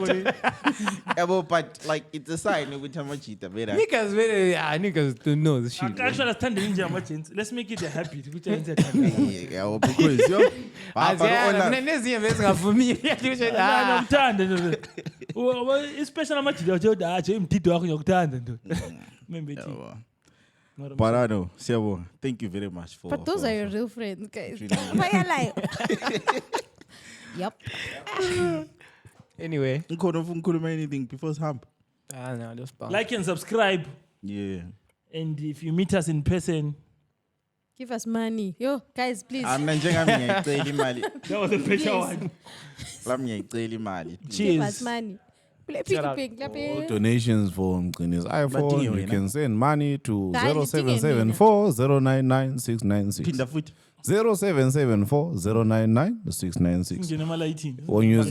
Yabo but like it's a sign ukuthi amajita bela. Niggas don't know this shit. Actually asithande nje ama-gents. Let's make it a habit ukuthi yenze thanda. Yabo because yo. Mina nezinye bezingavumile yathi Ngiyamthanda nje. Especially amajita uthi aje imdido wakho ngiyakuthanda nto. Remember it. Parano, Siyabonga. Thank you very much for. But those are your real friends, guys. Bayalayo. Yep. Anyway. Ngikhona ufuna ukukhuluma anything before sihambe? No, just bounce. Like and subscribe. Yeah. And if you meet us in person, Give us money. Yo, guys, please. Mina njengami ngiyayicela imali. that was a better one. Lami ngiyayicela imali. Give us Cheers. money. Play pig. Donations for Mgcini's iPhone. Badingiwe You na. can send money to Hayi, 0774 099 696. Phinda futhi. 0774 099 696. Singene emalayithini.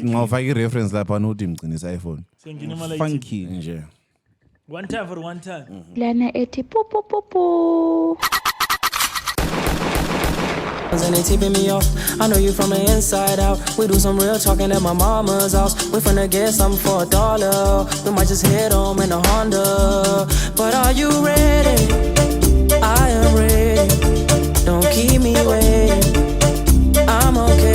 Ngawufaka i-reference lapha nokuthi Mgcini's iPhone. Singene emalayithini. Funky. Nje. One time for one time. Lana ethi pu. And they tipping me off. I know you from the inside out. We do some real talking at my mama's house. We finna get something for $1. We might just head home in a Honda. But are you ready? I am ready. Don't keep me waiting. I'm okay.